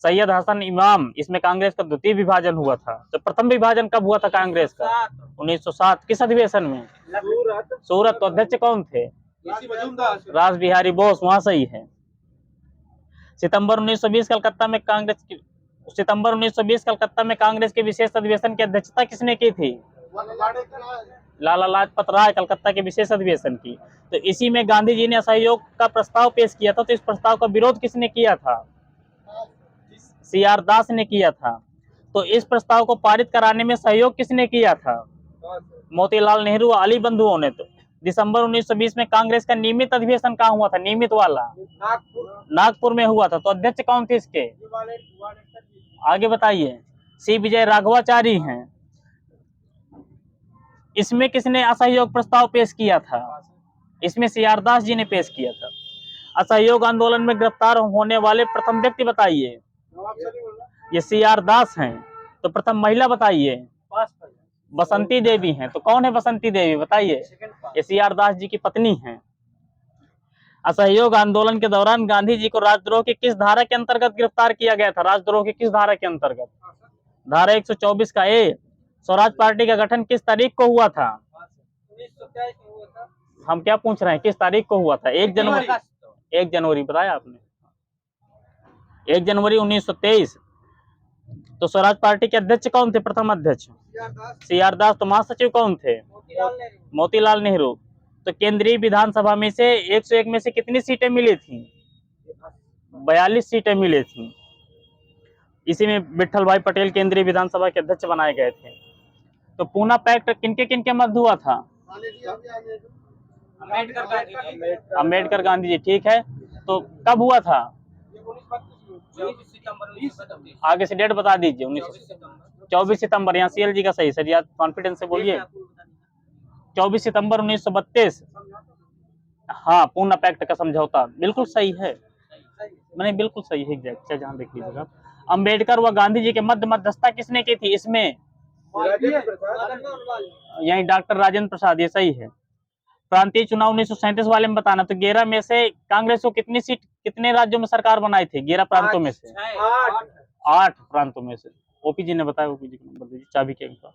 सैयद हसन इमाम। इसमें कांग्रेस का द्वितीय विभाजन हुआ था। तो प्रथम विभाजन कब हुआ था कांग्रेस का? 1907। किस अधिवेशन में? सूरत। तो अध्यक्ष कौन थे? रास बिहारी बोस, वहां सही है। सितंबर 1920 कलकत्ता में कांग्रेस के विशेष अधिवेशन की अध्यक्षता किसने की थी? लाला लाजपत राय, कलकत्ता के विशेष अधिवेशन की। तो इसी में गांधी जी ने असहयोग का प्रस्ताव पेश किया था। तो इस प्रस्ताव का विरोध किसने किया था? सीआर दास ने किया था। तो इस प्रस्ताव को पारित कराने में सहयोग किसने किया था? मोतीलाल नेहरू, अली बंधुओं ने। तो दिसंबर 1920 में कांग्रेस का नियमित अधिवेशन कहाँ हुआ था, नियमित वाला? नागपुर में हुआ था। तो अध्यक्ष कौन थे इसके? आगे बताइए। सी विजय राघवाचारी हैं। इसमें किसने असहयोग प्रस्ताव पेश किया था? इसमें सीआर दास जी ने पेश किया था। असहयोग आंदोलन में गिरफ्तार होने वाले प्रथम व्यक्ति बताइए। ये सीआर दास हैं। तो प्रथम महिला बताइए। बसंती देवी हैं। तो कौन है बसंती देवी, बताइए? ये सीआर दास जी की पत्नी हैं। असहयोग आंदोलन के दौरान गांधी जी को राजद्रोह की किस धारा के अंतर्गत गिरफ्तार किया गया था? राजद्रोह की किस धारा के अंतर्गत? धारा 124 का ए। स्वराज पार्टी का गठन किस तारीख को हुआ था? 1923 में हुआ था। हम क्या पूछ रहे हैं, किस तारीख को हुआ था? 1 जनवरी। 1 जनवरी बताया आपने। 1 जनवरी 1923। तो स्वराज पार्टी के अध्यक्ष कौन थे, प्रथम अध्यक्ष? सीआर दास। तो महासचिव कौन थे? मोतीलाल नेहरू। तो केंद्रीय विधानसभा में से 101 में से कितनी सीटें मिली थी? 42 सीटें मिली थी। इसी में विठल भाई पटेल केंद्रीय विधानसभा के अध्यक्ष बनाए गए थे। तो पूना पैक्ट किनके मध्य हुआ था? अम्बेडकर गांधी जी, ठीक है। तो कब हुआ था? आगे से डेट बता दीजिए। 24 सितंबर। यहाँ सीएल जी का सही, सर, याद कॉन्फिडेंस से बोलिए। 24 सितंबर 1932। हाँ, पूना पैक्ट का समझौता, बिल्कुल सही है। मैंने बिल्कुल सही है, एग्जैक्ट। जहाँ देख लीजिएगा। अम्बेडकर व गांधी जी के मध्यस्थता किसने की थी इसमें? यही डॉक्टर राजेंद्र प्रसाद, ये सही है। प्रांतीय चुनाव 1937 वाले में बताना। तो 11 में से कांग्रेस को कितनी सीट, कितने राज्यों में सरकार बनाई थी? 11 प्रांतों में से 8 प्रांतों में से। ओपी जी ने बताया, ओपी जी को नंबर दीजिए, चाबी के अंक।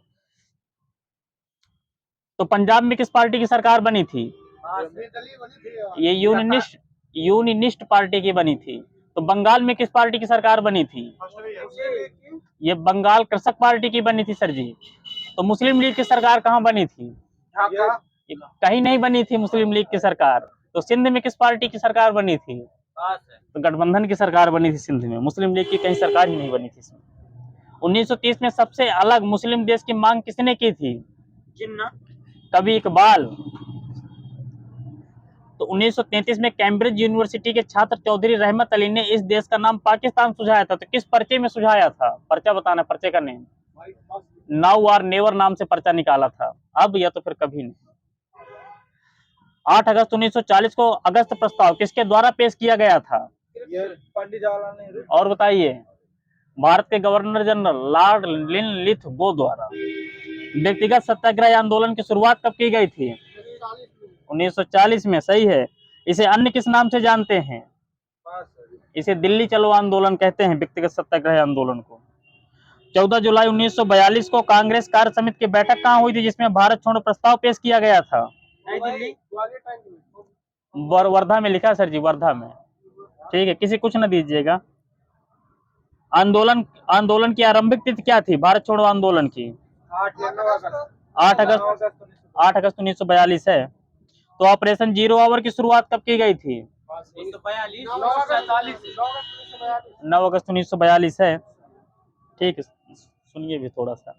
तो पंजाब में किस पार्टी की सरकार बनी थी? ये यूनिनिस्ट पार्टी की बनी थी। तो बंगाल में किस पार्टी की सरकार बनी थी? ये बंगाल कृषक पार्टी की बनी थी, सर जी। तो मुस्लिम लीग की सरकार कहाँ बनी थी? कहीं नहीं बनी थी मुस्लिम लीग की सरकार। तो सिंध में किस पार्टी की सरकार बनी थी? तो गठबंधन की सरकार बनी थी सिंध में। मुस्लिम लीग की कहीं सरकार ही नहीं बनी थी इसमें। 1930 में सबसे अलग मुस्लिम देश की मांग किसने की थी? जिन्ना। कभी इकबाल। तो 1933 में कैम्ब्रिज यूनिवर्सिटी के छात्र चौधरी रहमत अली ने इस देश का नाम पाकिस्तान सुझाया था। तो किस पर्चे में सुझाया था? पर्चा बताना, पर्चे का नेम। नाउ और नेवर नाम से पर्चा निकाला था, अब या तो फिर कभी नहीं। 8 अगस्त 1940 को अगस्त प्रस्ताव किसके द्वारा पेश किया गया था? पंडित जवाहरलाल नेहरू। और बताइए। भारत के गवर्नर जनरल लॉर्ड लिनलिथगो द्वारा। व्यक्तिगत सत्याग्रह आंदोलन की शुरुआत कब की गई थी? 1940 में, सही है। इसे अन्य किस नाम से जानते हैं? इसे दिल्ली चलो आंदोलन कहते हैं, व्यक्तिगत सत्याग्रह आंदोलन को। 14 जुलाई 1942 को कांग्रेस कार्य समिति की बैठक कहाँ हुई थी जिसमें भारत छोड़ो प्रस्ताव पेश किया गया था? वर्धा में लिखा सर जी, वर्धा में। ठीक है, किसी कुछ न दीजिएगा। आंदोलन आंदोलन की आरंभिक तिथि क्या थी भारत छोड़ो आंदोलन की? 8 अगस्त 1942 है। तो ऑपरेशन जीरो आवर की शुरुआत कब की गई थी? 9 अगस्त 1942 है। ठीक है, सुनिए भी थोड़ा सा।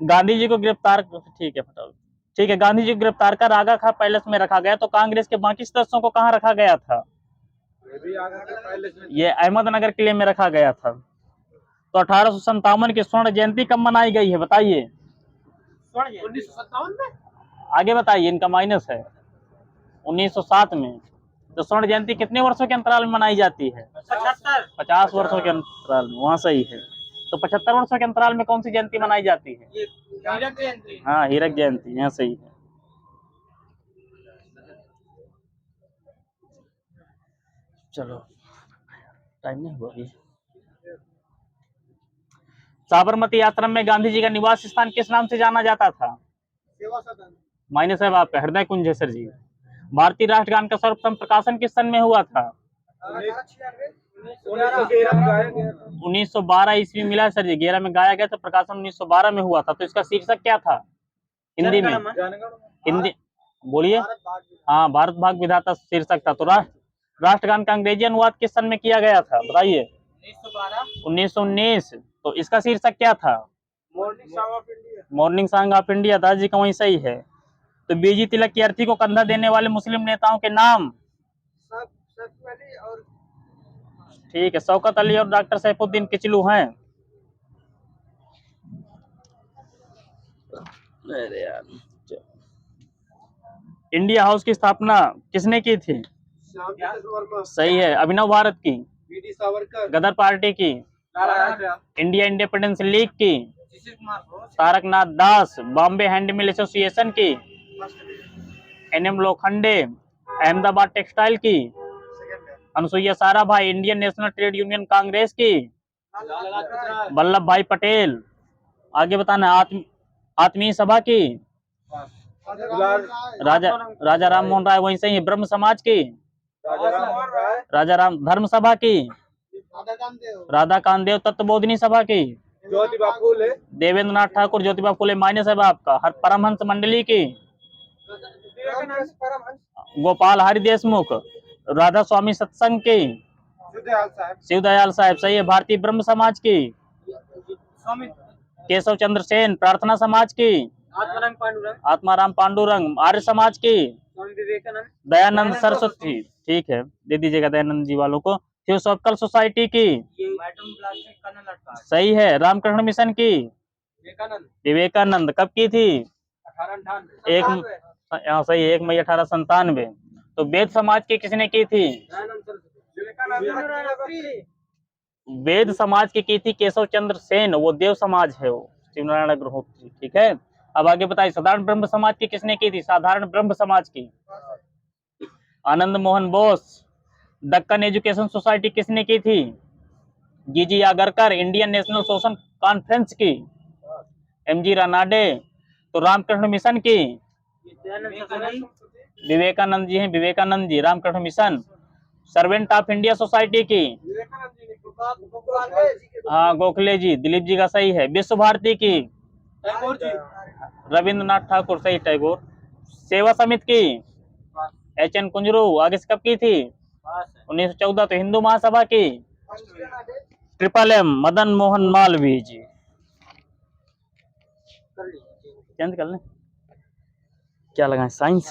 गांधी जी को गिरफ्तार, ठीक है फटाफट, ठीक है, गांधी जी को गिरफ्तार कर आगा खां पैलेस में रखा गया, तो कांग्रेस के बाकी सदस्यों को कहाँ रखा गया था? ये अहमदनगर किले में रखा गया था। तो 1857 की स्वर्ण जयंती कब मनाई गई है बताइए? 1957 में। आगे बताइए, इनका माइनस है 1907 में। तो स्वर्ण जयंती कितने वर्षों के अंतराल में मनाई जाती है? 50 वर्षों के अंतराल में, वहां सही है। तो 75 वर्षों के अंतराल में कौन सी जयंती मनाई जाती है? हीरक जयंती। हाँ, हीरक जयंती, यहाँ सही है। चलो, टाइम नहीं हुआ अभी। साबरमती आश्रम में गांधी जी का निवास स्थान किस नाम से जाना जाता था? सेवा सदन। माइनस है आपका, हृदय कुंज है सर जी। भारतीय राष्ट्रगान का सर्वप्रथम प्रकाशन किस सन में हुआ था? 1912 ईस्वी मिला है सर जी, 11 में गाया गया था, प्रकाशन 1912 में हुआ था। तो इसका शीर्षक क्या था हिंदी में? हिंदी बोलिए। हाँ, भारत भाग विधाता शीर्षक था। तो राष्ट्रगान का अंग्रेजी अनुवाद किस सन में किया गया था बताइए? 1919। तो इसका शीर्षक क्या था? Morning song of India. Morning song of India, दादाजी का वही सही है। तो बीजी तिलक की अर्थी को कंधा देने वाले मुस्लिम नेताओं के नाम? और ठीक है, शौकत अली और डॉक्टर सैफुद्दीन किचलू हैं। अरे यार, इंडिया हाउस की स्थापना किसने की थी? सही है। अभिनव भारत की? वीडी सावरकर। गदर पार्टी की? इंडिया इंडिपेंडेंस लीग की? तारकनाथ दास। बॉम्बे हैंड मिल एसोसिएशन की? एनएम लोखंडे। अहमदाबाद टेक्सटाइल की? Anusuiya Sarabhai. Indian national trade union Congress की? वल्लभ भाई पटेल। आगे बताना। आत्मीय सभा की? राजा राम मोहन राय, वही सही है। ब्रह्म समाज की? राजा राम। धर्म सभा की? राधा कामदेव। तत्वबोधिनी सभा की? ज्योतिबा फूले। देवेंद्र नाथ ठाकुर। ज्योतिबा फूले माइनस है आपका। हर परमहंस मंडली की? गोपाल हरि देशमुख। राधा स्वामी सत्संग की? शिवदयाल साहब सही है। भारतीय ब्रह्म समाज की? केशव चंद्र सेन। प्रार्थना समाज की? आत्माराम पांडुरंग। आर्य समाज की? दयानंद सरस्वती। ठीक है, दे दीजिएगा दयानंद जी वालों को। थियोसॉफिकल सोसाइटी की? सही है। रामकृष्ण मिशन की? विवेकानंद। कब की थी? 1898। यहाँ सही है, 1 मई 1897। तो वेद समाज की किसने की थी? वेद समाज की थी केशव चंद्र सेन, वो देव समाज है, वो शिवनारायण अग्रहोत्री। ठीक है, अब आगे बताइए। साधारण ब्रह्म समाज की किसने की थी? साधारण ब्रह्म समाज की? आनंद मोहन बोस। दक्कन एजुकेशन सोसाइटी किसने की थी? G G Agarkar. Indian national social conference की? एमजी रानाडे। तो रामकृष्ण मिशन की? विवेकानंद जी हैं, Vivekananda ji. Ramakrishna mission. Servant of India society की? हाँ, गोखले जी। दिलीप जी का सही है। विश्व भारती की? रविंद्रनाथ ठाकुर सही, टैगोर। सेवा समिति की? एचएन कुंजरू। आगे से कब की थी? 1914। तो हिंदू महासभा की? ट्रिपल एम मदन मोहन मालवीय जी। चेंज कर लें, क्या लगाएं? साइंस।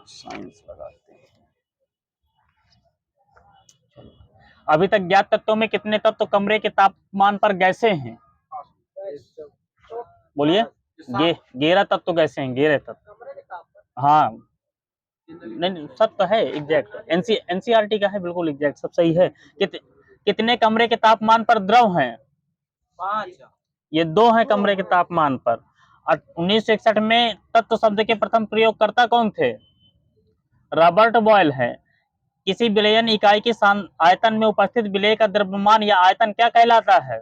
साइंस लगाते हैं। अभी तक ज्ञात तत्वों में कितने तत्व कमरे के तापमान पर गैसे हैं? बोलिए। 11 तत्व गैसे हैं, 11 तत्व। हाँ, नहीं सब तो है एग्जैक्ट। एनसीईआरटी का है, बिल्कुल एग्जैक्ट, सब सही है। कितने कमरे के तापमान पर द्रव हैं? 5। ये 2 हैं कमरे के तापमान पर। 1961 में तत्व शब्द के प्रथम प्रयोगकर्ता कौन थे? रॉबर्ट बॉयल है। किसी विलयन इकाई की आयतन में उपस्थित विलेय का द्रव्यमान या आयतन क्या कहलाता है?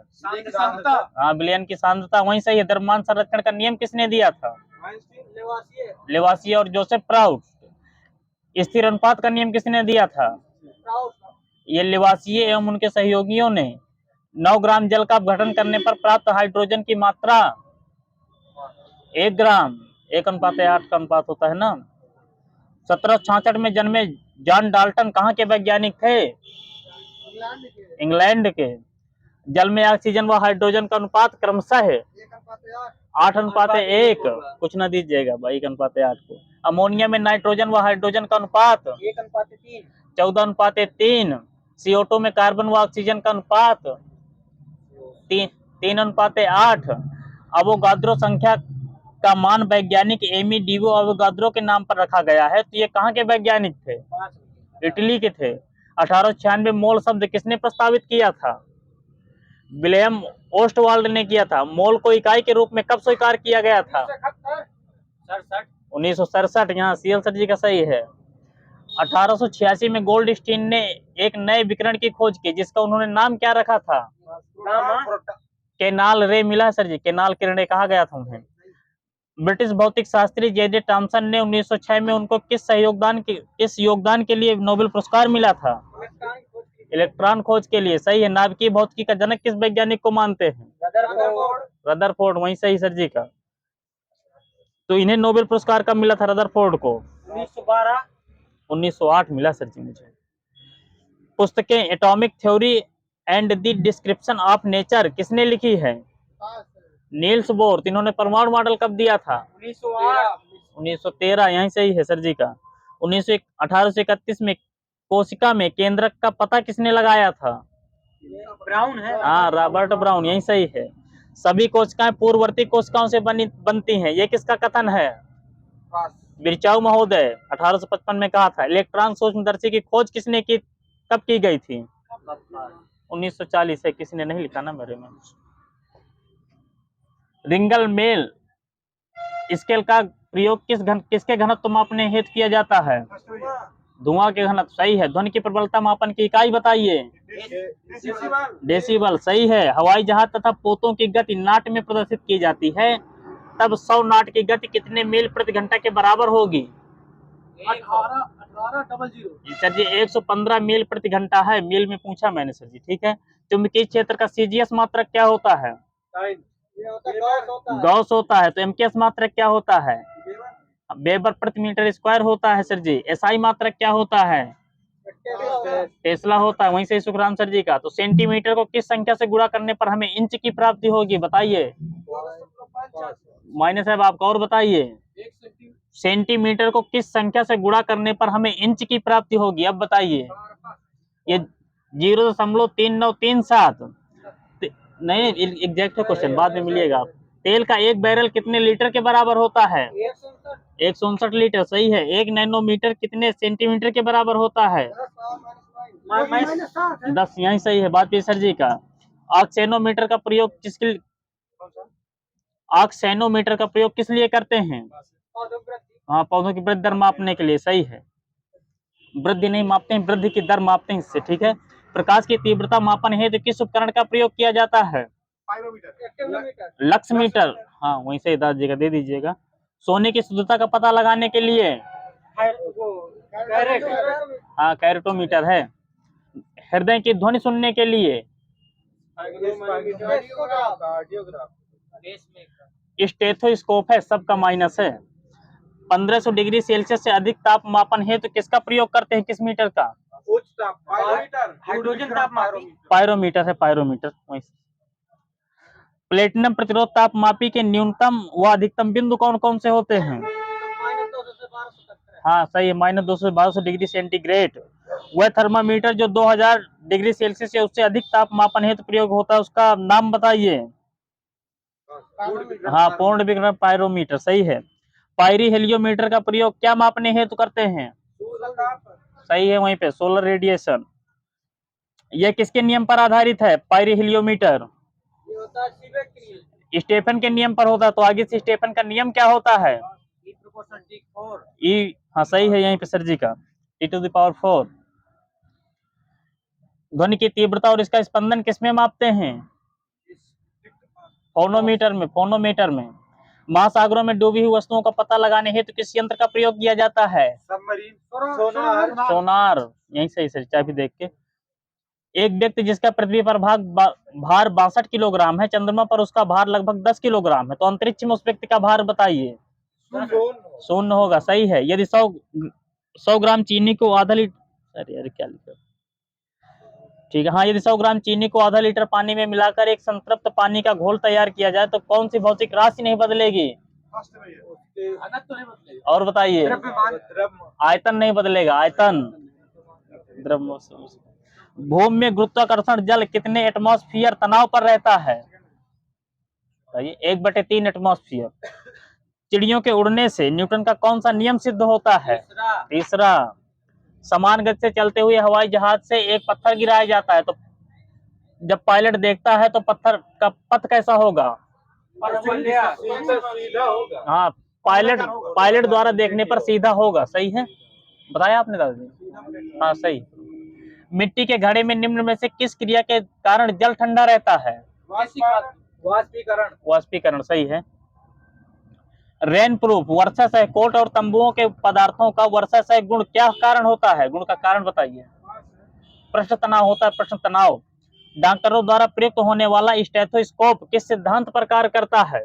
हाँ, विलयन की सांद्रता, वही सही है। द्रव्यमान संरक्षण का नियम किसने दिया था? लेवासिए लेवासिए और जोसेफ प्राउट। स्थिर अनुपात का नियम किसने दिया था? ये लेवासिए एवं उनके सहयोगियों ने 9 ग्राम जल का अपघटन करने पर प्राप्त हाइड्रोजन की मात्रा 1 ग्राम, 1:8 का अनुपात होता है ना। 1766 में जन्मे जॉन डाल्टन कहाँ के वैज्ञानिक थे? इंग्लैंड के। जल में ऑक्सीजन व हाइड्रोजन का अनुपात क्रमशः है 8:1, कुछ ना दीजिएगा भाई 1:8 को। अमोनिया में नाइट्रोजन व हाइड्रोजन का अनुपात 1:3 14:3। CO2 में कार्बन व ऑक्सीजन का अनुपात 3:8। अवोगाद्रो संख्या का मान वैज्ञानिक एमी डिवो अवोगाद्रो के नाम पर रखा गया है। तो ये कहाँ के वैज्ञानिक थे? इटली के थे। 1896 मोल शब्द किसने प्रस्तावित किया था? विलियम ओस्टवाल्ड ने किया था। मोल को इकाई के रूप में कब स्वीकार किया गया था? 1967। यहाँ सीएल सर जी का सही है। 1886 में गोल्डस्टीन ने एक नए विकिरण की खोज की जिसका उन्होंने नाम क्या रखा था? केनाल रे मिला है सर जी, केनाल किरणें कहा गया था उन्हें। ब्रिटिश भौतिक शास्त्री जे.जे. टॉमसन ने 1906 में उनको किस योगदान के लिए नोबेल पुरस्कार मिला था? इलेक्ट्रॉन खोज के लिए। सही है। नाभिकीय भौतिकी का जनक किस वैज्ञानिक को मानते हैं? रदरफोर्ड। वही सही सर जी का। तो इन्हें नोबेल पुरस्कार कब मिला था रदरफोर्ड को? 1908 मिला सर जी मुझे। पुस्तकें atomic theory and the description of nature किसने लिखी है? Niels Bohr. इन्होंने परमाणु मॉडल कब दिया था? 1913। यही सही है सर जी का। 1831 में कोशिका में केंद्रक का पता किसने लगाया था? ब्राउन है। हाँ, रॉबर्ट ब्राउन। यही सही है। सभी कोशिकाएं पूर्ववर्ती कोशिकाओं से बनती हैं, ये किसका कथन है? बिरचाउ महोदय 1855 में कहा था। इलेक्ट्रॉन सूक्ष्मदर्शी की खोज किसने की, कब की गई थी? 1940 है। किसी ने नहीं लिखा ना मेरे में। रिंगल मेल स्केल का प्रयोग किसके घनत्व मापने हेतु किया जाता है? धुआं के घनत्व। सही है। ध्वनि की प्रबलता मापन की इकाई बताइए। डेसिबल। सही है। हवाई जहाज तथा पोतों की गति नाट में प्रदर्शित की जाती है, तब 100 नाट की गति कितने मील प्रति घंटा के बराबर होगी? 1800 सर जी 115 मील प्रति घंटा है। मील में पूछा मैंने सर जी। ठीक है। चुंबकीय क्षेत्र का सीजीएस मात्रक क्या होता है? गॉस होता है। तो एमकेएस मात्रक क्या होता है? वेबर प्रति मीटर स्क्वायर होता है सर जी। एसआई मात्रक क्या होता है? टेस्ला होता है। वहीं से सुखराम सर जी का। तो सेंटीमीटर को किस संख्या से गुणा करने पर हमें इंच की प्राप्ति होगी, बताइए। माइनस साहब आपका और बताइए। सेंटीमीटर को किस संख्या से गुणा करने पर हमें इंच की प्राप्ति होगी, अब बताइए। ये 0.3937 नहीं, एग्जैक्ट क्वेश्चन बाद में मिलेगा। तेल का एक बैरल कितने लीटर के बराबर होता है? 159 लीटर। सही है। 1 नैनोमीटर कितने सेंटीमीटर के बराबर होता है? 10। यही सही है। बात सर जी का। ऑक्सेनोमीटर का प्रयोग ऑक्सेनोमीटर का प्रयोग किस लिए करते हैं? हाँ, पौधों की वृद्धि दर मापने के लिए। सही है। वृद्धि नहीं मापते हैं, वृद्धि की दर मापते हैं इससे। ठीक है। प्रकाश की तीव्रता मापन हेतु किस उपकरण का प्रयोग किया जाता है? Lux meter. हाँ, वहीं से दादीजिएगा, दे दीजिएगा। सोने की शुद्धता का पता लगाने के लिए? हाँ, कैरेटोमीटर है। हृदय की ध्वनि सुनने के लिए? स्टेथोस्कोप है। सबका माइनस है। 1500 डिग्री सेल्सियस से अधिक ताप मापन हेतु किसका प्रयोग करते हैं, किस मीटर का? हाइड्रोजन तापमापी। पायरोमीटर है। पायरोमीटर। प्लेटिनम प्रतिरोध तापमापी के न्यूनतम व अधिकतम बिंदु कौन कौन से होते हैं? हाँ, सही है। -200 से 1200 डिग्री सेंटीग्रेड। वह थर्मामीटर जो 2000 डिग्री सेल्सियस या उससे अधिक तापमापन हेतु प्रयोग होता है, उसका नाम बताइए। हाँ, पूर्ण विकिरण पायरोमीटर। सही है। पायरी हेलियोमीटर का प्रयोग क्या मापने हेतु करते हैं? सही है। वहीं पे सोलर रेडिएशन। यह किसके नियम पर आधारित है, पायरी हेलियोमीटर? स्टेफन के नियम पर होता है। तो आगे से स्टेफन का नियम क्या होता है? ई। हाँ, सही है। यहीं पे सर जी का e⁴। ध्वनि की तीव्रता और इसका स्पंदन किसमें मापते हैं? फोनोमीटर में। फोनोमीटर में। महासागरों में डूबी हुई वस्तुओं का पता लगाने हेतु किस यंत्र का प्रयोग किया जाता है? सबमरीन, सोनार, सोनार। यही सही सर, चाबी देख के। एक व्यक्ति जिसका पृथ्वी पर भार 62 किलोग्राम है, चंद्रमा पर उसका भार लगभग 10 किलोग्राम है, तो अंतरिक्ष में उस व्यक्ति का भार बताइए। शून्य होगा, सही है। यदि 100 ग्राम चीनी को आधा लीटर, अरे यार क्या लिखा, ठीक है हाँ, यदि 100 ग्राम चीनी को आधा लीटर पानी में मिलाकर एक संतृप्त पानी का घोल तैयार किया जाए तो कौन सी भौतिक राशि नहीं बदलेगी? और बताइए। आयतन नहीं बदलेगा, आयतन। द्रव्य। भूमि में गुरुत्वाकर्षण जल कितने एटमॉस्फियर तनाव पर रहता है? 1/3 एटमॉस्फियर। चिड़ियों के उड़ने से न्यूटन का कौन सा नियम सिद्ध होता है? तीसरा। समान गति से चलते हुए हवाई जहाज से एक पत्थर गिराया जाता है तो जब पायलट देखता है तो पत्थर का पथ कैसा होगा? हाँ, पायलट द्वारा देखने पर सीधा होगा, सही है, बताया आपने दादाजी। हाँ सही। मिट्टी के घड़े में निम्न में से किस क्रिया के कारण जल ठंडा रहता है? वाष्पीकरण, सही है। रेन प्रूफ वर्षा सह कोट और तंबुओं के पदार्थों का वर्षा सह गुण क्या कारण होता है? गुण का कारण बताइए। प्रश्न तनाव होता है, प्रश्न तनाव। डॉक्टरों द्वारा प्रयुक्त होने वाला स्टेथोस्कोप किस सिद्धांत पर कार्य करता है?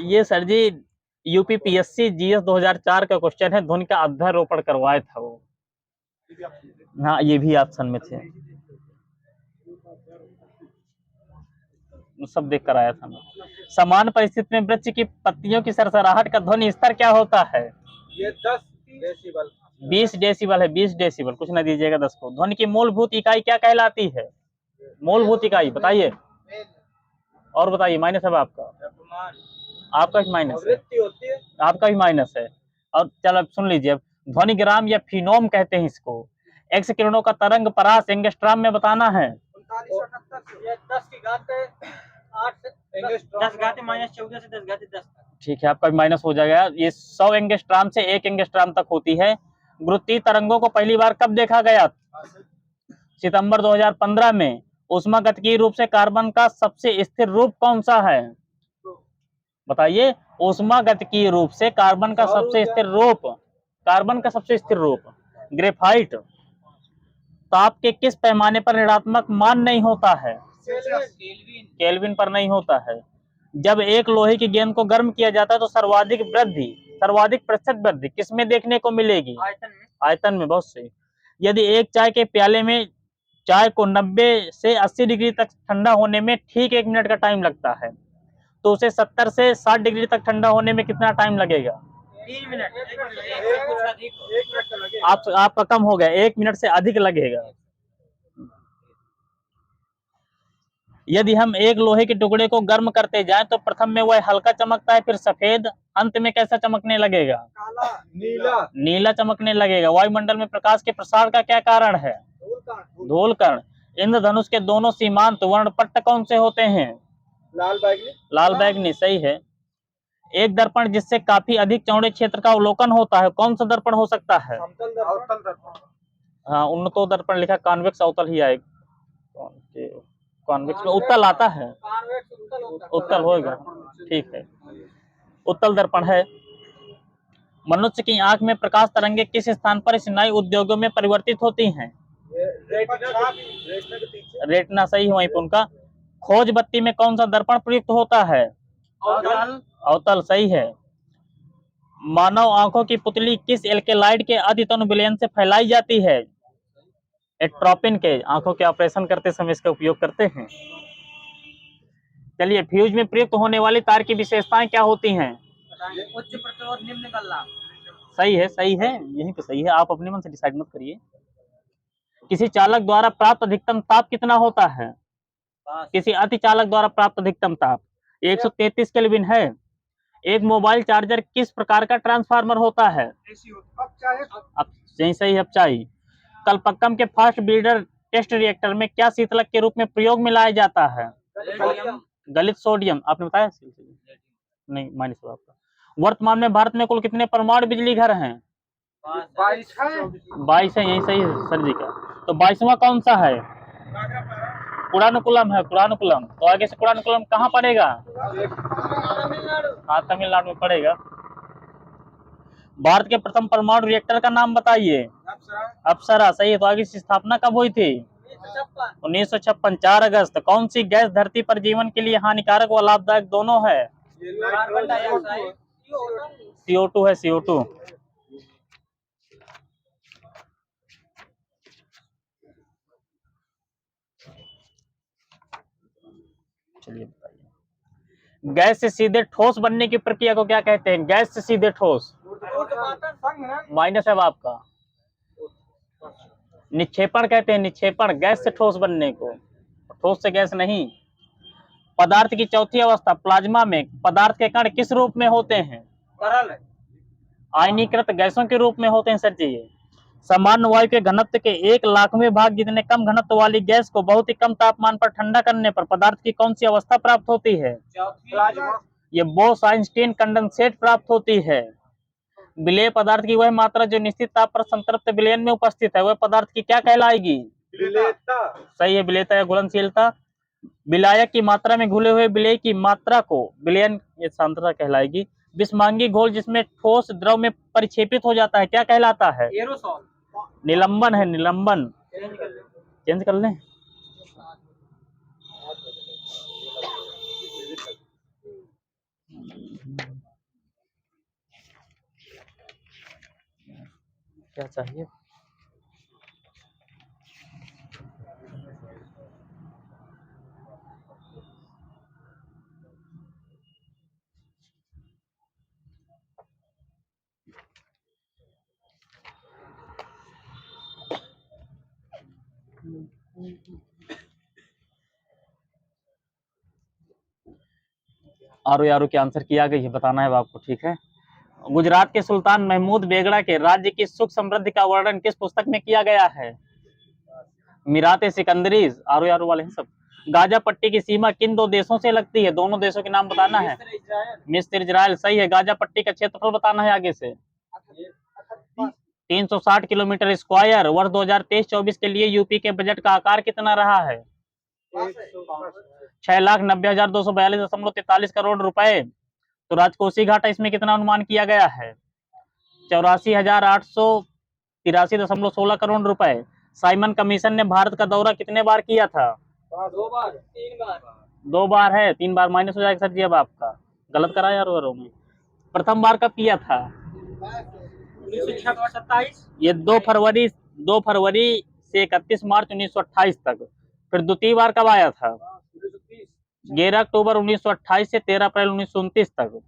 ये सर जी यूपीपीएससी जीएस 2004 का क्वेश्चन है, ध्वनि का अध्यारोपण करवाया था वो। हाँ, ये भी ऑप्शन में थे, सब देख कर आया था मैं। समान परिस्थिति में वृक्ष की पत्तियों की सरसराहट का ध्वनि स्तर क्या होता है? ये 10 डेसिबल। 20 डेसिबल है, 20 डेसिबल, कुछ ना दीजिएगा 10 को। ध्वनि की मूलभूत इकाई क्या कहलाती है? मूलभूत इकाई बताइए, और बताइए। माइनस है आपका, आपका भी माइनस है, आपका भी माइनस है। और चलो अब सुन लीजिए, ध्वनिग्राम या फिनोम कहते हैं इसको। एक्स किरणों का तरंग परास एंगस्ट्राम में बताना है। 10⁻14 ठीक है, आपका भी माइनस हो जाएगा। ये 100 एंगस्ट्राम से 1 एंगस्ट्राम तक होती है। गुरुत्वीय तरंगों को पहली बार कब देखा गया? सितंबर 2015 में। ऊष्मागतिकीय रूप से कार्बन का सबसे स्थिर रूप कौन सा है? बताइए। ऊष्मागतिकीय रूप से कार्बन का सबसे स्थिर रूप, कार्बन का सबसे स्थिर रूप ग्रेफाइट। ताप के किस पैमाने पर ऋणात्मक मान नहीं होता है? केल्विन पर नहीं होता है। जब एक लोहे की गेंद को गर्म किया जाता है तो सर्वाधिक प्रतिशत वृद्धि किसमें देखने को मिलेगी? आयतन में, बहुत सही। यदि एक चाय के प्याले में चाय को 90 से 80 डिग्री तक ठंडा होने में ठीक 1 मिनट का टाइम लगता है तो उसे 70 से 60 डिग्री तक ठंडा होने में कितना टाइम लगेगा? 3 मिनट। आपका कम हो गया, 1 मिनट से अधिक लगेगा। यदि हम एक लोहे के टुकड़े को गर्म करते जाएं तो प्रथम में वह हल्का चमकता है, फिर सफेद, अंत में कैसा चमकने लगेगा? नीला। नीला चमकने लगेगा। वायुमंडल में प्रकाश के प्रसार का क्या कारण है? धूल कण। इंद्रधनुष के दोनों सीमांत वर्णपट्ट कौन से होते हैं? लाल बैगनी, सही है। एक दर्पण जिससे काफी अधिक चौड़े क्षेत्र का अवलोकन होता है, कौन सा दर्पण हो सकता है? हाँ, उन्नतो दर्पण लिखा, कॉन्वेक्स अवतल ही आएगा। कॉन्वेक्स में उत्तल आता है, उत्तल होगा, ठीक है। उत्तल दर्पण है। मनुष्य की आंख में प्रकाश तरंगे किस स्थान पर स्नायु उद्योगों में परिवर्तित होती हैं? रेटिना, सही है वहीं पर उनका। खोज बत्ती में कौन सा दर्पण प्रयुक्त होता है? अवतल, सही है। मानव आंखों की पुतली किस एल्केलाइड के अतितनु विलयन से फैलाई जाती है? एट्रोपिन के। आंखों के ऑपरेशन करते समय इसका उपयोग करते हैं। चलिए, फ्यूज में प्रयुक्त होने वाली तार की विशेषताएं क्या होती हैं? उच्च प्रतिरोध, निम्न गल्ला। सही है, सही है, यही तो सही है, आप अपने मन से डिसाइड मत करिए। किसी चालक द्वारा प्राप्त अधिकतम ताप कितना होता है? किसी अति चालक द्वारा प्राप्त अधिकतम ताप 133 केल्विन है। एक मोबाइल चार्जर किस प्रकार का ट्रांसफार्मर होता है? अब सही है, अपचाई। कलपक्कम के फास्ट ब्रीडर टेस्ट रिएक्टर में क्या शीतलक के रूप में प्रयोग में लाया जाता है? गलित सोडियम। आपने बताया नहीं, माइनस आपका। वर्तमान में भारत में कुल कितने परमाणु बिजली घर हैं? 22 है, यही सही है सर जी का। तो 22वां कौन सा है? कुड़ानुकुलम है, कुड़ानुकुलम। तो आगे से कुड़ानुकुलम कहाँ पड़ेगा? हाँ, तमिलनाडु में पड़ेगा। भारत के प्रथम परमाणु रिएक्टर का नाम बताइए। अप्सरा, सही है। तो आगे इसकी स्थापना कब हुई थी? 1956, 4 अगस्त। कौन सी गैस धरती पर जीवन के लिए हानिकारक व लाभदायक दोनों है? कार्बन डाइऑक्साइड, CO2 है, CO2। चलिए बताइए, गैस से सीधे ठोस बनने की प्रक्रिया को क्या कहते हैं? गैस से सीधे ठोस। माइनस है आपका। निक्षेपण कहते हैं, निक्षेपण, गैस से ठोस बनने को, ठोस से गैस नहीं। पदार्थ की चौथी अवस्था प्लाज्मा में पदार्थ के कण किस रूप में होते हैं? तरल, आयनीकृत गैसों के रूप में होते हैं सर जी। सामान्य वायु के घनत्व के 1,00,000वें भाग जितने कम घनत्व वाली गैस को बहुत ही कम तापमान पर ठंडा करने पर पदार्थ की कौन सी अवस्था प्राप्त होती है? प्लाज्मा, ये बोस-आइंस्टीन कंडेंसेट प्राप्त होती है। विलेय पदार्थ की वह मात्रा जो निश्चित ताप पर संतृप्त विलयन में उपस्थित है, वह पदार्थ की क्या कहलाएगी? विलेयता, सही है, विलेयता या घुलनशीलता। विलायक की मात्रा में घुले हुए विलेय की मात्रा को विलयन सांद्रता कहलाएगी। विषमांगी घोल जिसमें ठोस द्रव में परिक्षेपित हो जाता है, क्या कहलाता है? एरोसॉल, निलंबन है, निलंबन। चेंज कर ले। चेंज कर लें। क्या चाहिए? आरो यारो की आंसर किया गई है, बताना है आपको, ठीक है। गुजरात के सुल्तान महमूद बेगड़ा के राज्य की सुख समृद्धि का वर्णन किस पुस्तक में किया गया है? मीराते सिकंदरी। आरो यारो वाले हैं सब। गाजा पट्टी की सीमा किन दो देशों से लगती है? दोनों देशों के नाम बताना है। मिस्र, इजराइल, सही है। गाजा पट्टी का क्षेत्रफल बताना है आगे से। 360 किलोमीटर स्क्वायर। वर्ष 2023-24 के लिए यूपी के बजट का आकार कितना रहा है? 6,90,242.43 करोड़ रुपए। तो राजकोषीय घाटा इसमें कितना अनुमान किया गया है? 84,883.16 करोड़ रुपए। साइमन कमीशन ने भारत का दौरा कितने बार किया था? 2 बार, 3 बार, 2 बार है, 3 बार माइनस हो जाएगा सर जी। अब आपका गलत करा यार में। प्रथम बार कब किया था? 1927, ये 2 फरवरी से 31 मार्च 1928 तक। फिर द्वितीय बार कब आया था? 11 अक्टूबर 1928 से 13 अप्रैल 1929 तक।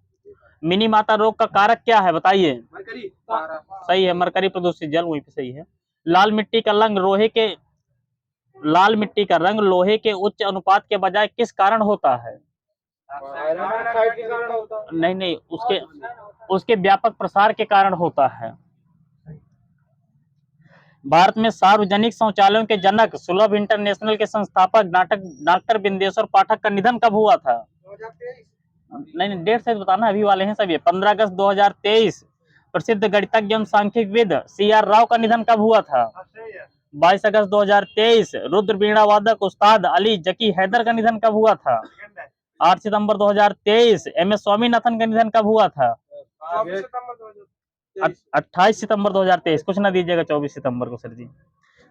मिनी माता रोग का कारक क्या है बताइए? मरकरी, सही है, मरकरी प्रदूषित जल, वहीं पे सही है। लाल मिट्टी का रंग लोहे के उच्च अनुपात के बजाय किस कारण होता है? नहीं, उसके व्यापक प्रसार के कारण होता है। भारत में सार्वजनिक शौचालयों के जनक सुलभ इंटरनेशनल के संस्थापक डॉक्टर बिंदेश्वर पाठक का निधन कब हुआ था? 2023, नहीं, डेट से बताना, अभी वाले हैं सब ये। 15 अगस्त 2023। प्रसिद्ध गणितज्ञ एवं सांख्यिकविद CR राव का निधन कब हुआ था? 22 अगस्त 2023। रुद्र वीणा वादक उस्ताद अली जकी हैदर का निधन कब हुआ था? 8 सितंबर 2023। MS स्वामीनाथन का निधन कब हुआ था? 28 सितंबर 2023। कुछ ना दीजिएगा 24 सितंबर को सर जी।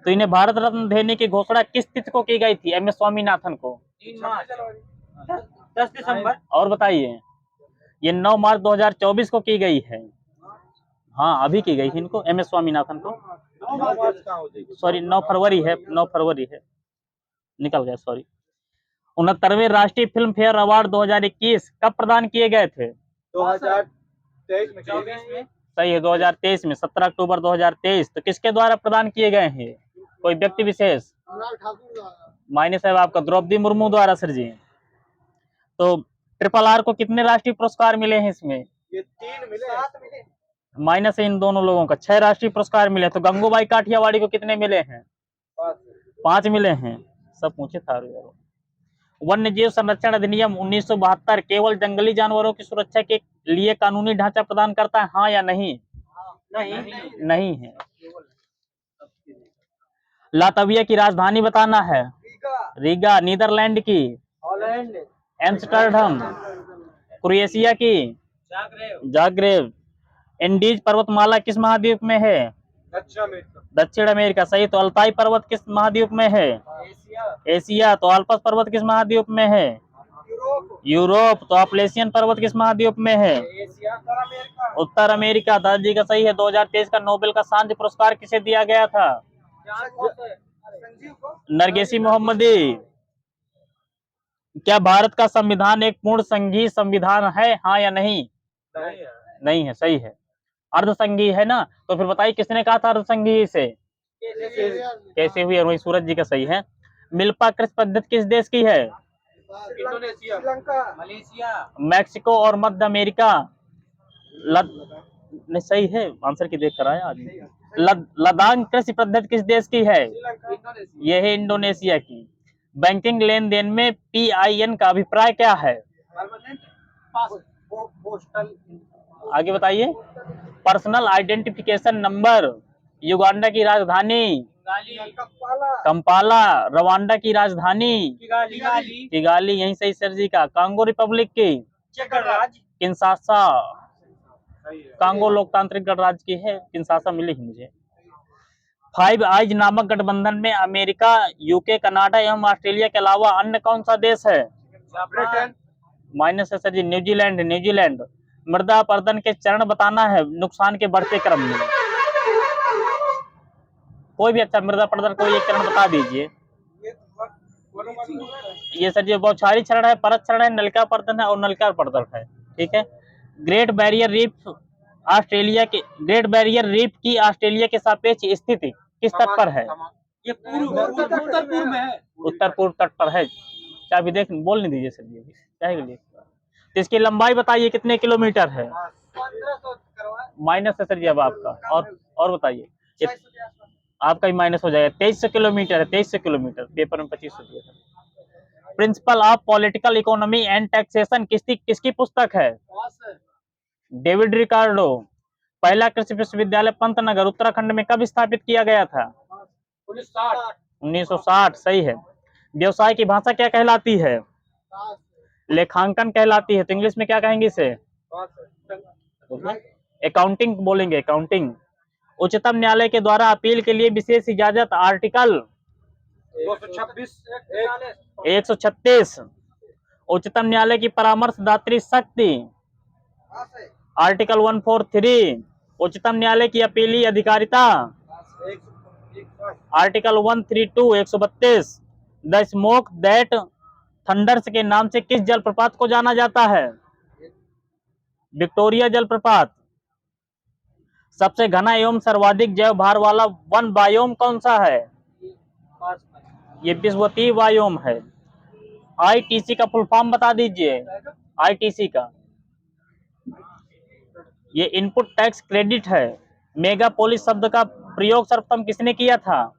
तो इन्हें भारत रत्न देने की घोषणा किस तिथि को की गई थी? MS स्वामीनाथन को 3 मार्च, 10 दिसंबर, और बताइए। ये 9 मार्च 2024 को की गई है। हाँ, अभी की गई थी इनको, MS स्वामीनाथन को। सॉरी, 9 फरवरी है, 9 फरवरी है, निकल गया, सॉरी। 69वें राष्ट्रीय फिल्म फेयर अवार्ड 2021 कब प्रदान किए गए थे? 2023 में, 24 में, सही है, 2023 में, 17 अक्टूबर 2023। तो किसके द्वारा प्रदान किए गए हैं? कोई व्यक्ति विशेष? माइनस है आपका, द्रौपदी मुर्मू द्वारा सर जी। तो RRR को कितने राष्ट्रीय पुरस्कार मिले हैं इसमें? ये 3 मिले, 7 मिले, माइनस है इन दोनों लोगों का। 6 राष्ट्रीय पुरस्कार मिले। तो गंगूबाई काठियावाड़ी को कितने मिले हैं? 5 मिले हैं। सब पूछे था यार। वन्य जीव संरक्षण अधिनियम 1972 केवल जंगली जानवरों की सुरक्षा के लिए कानूनी ढांचा प्रदान करता है, हाँ या नहीं? नहीं है। लातविया की राजधानी बताना है। रीगा नीदरलैंड की, हॉलैंड, एम्स्टर्डम क्रोएशिया की, जाग्रेब। एंडीज पर्वतमाला किस महाद्वीप में है? दक्षिण अमेरिका, दक्षिण अमेरिका, सही। तो अल्ताई पर्वत किस महाद्वीप में है? Asia, Asia. तो अल्पस पर्वत किस महाद्वीप में है? Europe, Europe. तो अपलेशियन पर्वत किस महाद्वीप में है? एशिया, उत्तर अमेरिका, उत्तर अमेरिका। दादाजी का सही है। 2023 का नोबेल का शांति पुरस्कार किसे दिया गया था? संजीव को, नरगिसी मोहम्मदी। क्या भारत का संविधान एक पूर्ण संघीय संविधान है, हाँ या नहीं? नहीं है, सही है। अर्धसंघीय है ना। तो फिर बताइए किसने कहा था अर्धसंघीय से? कैसे हुई? वही सूरज जी का सही है। मिल्पा कृषि पद्धति किस देश की है? इंडोनेशिया, श्रीलंका, मलेशिया, मैक्सिको और मध्य अमेरिका। नहीं, सही है। आंसर की देख कर आया आदमी। लद्दाख कृषि पद्धति किस देश की है? इंडोनेशिया, यह है इंडोनेशिया की। बैंकिंग लेन देन में PIN का अभिप्राय क्या है? परमानेंट पास, पोस्टल, आगे बताइए। Personal identification number. युगांडा की राजधानी कंपाला। रवांडा की राजधानी किगाली। यही सही सर जी का। कांगो रिपब्लिक की चेक गणराज्य, किंशासा। कांगो लोकतांत्रिक गणराज्य की है, किंशासा मिली ही मुझे। फाइव आइज नामक गठबंधन में अमेरिका, यूके, कनाडा एवं ऑस्ट्रेलिया के अलावा अन्य कौन सा देश है? ब्रिटेन, माइनस है सर जी, न्यूजीलैंड। न्यूजीलैंड। मृदा अपरदन के चरण बताना है नुकसान के बढ़ते क्रम में। कोई भी अच्छा मृदा अपरदन कोई एक चरण बता दीजिए। ये सर जी बौछारी चरण है, परत चरण है, नलिका अपरदन है और नलिका अपरदन है। ठीक है। ग्रेट बैरियर रीफ ऑस्ट्रेलिया के ग्रेट बैरियर रीफ की ऑस्ट्रेलिया के सापेक्ष स्थिति किस तट पर है? ये उत्तर पूर्व में है, उत्तर पूर्व तट पर है। क्या भी देख बोल नहीं दीजिए सर जी अभी क्या के लिए। तो इसकी लंबाई बताइए कितने किलोमीटर है? 1500 माइनस है सर जी अब आपका। और बताइए। आपका भी माइनस हो जाएगा। 2300 किलोमीटर है। 2300 किलोमीटर। पेपर में 2500 दिया था। Principle of political economy and taxation किसकी पुस्तक है? David Ricardo. पहला कृषि विश्वविद्यालय पंतनगर उत्तराखंड में कब स्थापित किया गया था? 1960। सही है। व्यवसाय की भाषा क्या कहलाती है? लेखांकन कहलाती है। तो इंग्लिश में क्या कहेंगे इसे? अकाउंटिंग बोलेंगे, अकाउंटिंग। उच्चतम न्यायालय के द्वारा अपील के लिए विशेष इजाजत आर्टिकल 136। उच्चतम न्यायालय की परामर्शदात्री शक्ति आर्टिकल 143। उच्चतम न्यायालय की अपीली अधिकारिता article 132 132। The smoke that thunder's के नाम से किस जलप्रपात को जाना जाता है? विक्टोरिया जलप्रपात। सबसे घना एवं सर्वाधिक जैव भार वाला वन बायोम कौन सा है? ये विषुवतीय बायोम है। ITC का फुल फॉर्म बता दीजिए। ITC का ये इनपुट टैक्स क्रेडिट है। मेगापोलिस शब्द का प्रयोग सर्वप्रथम किसने किया था?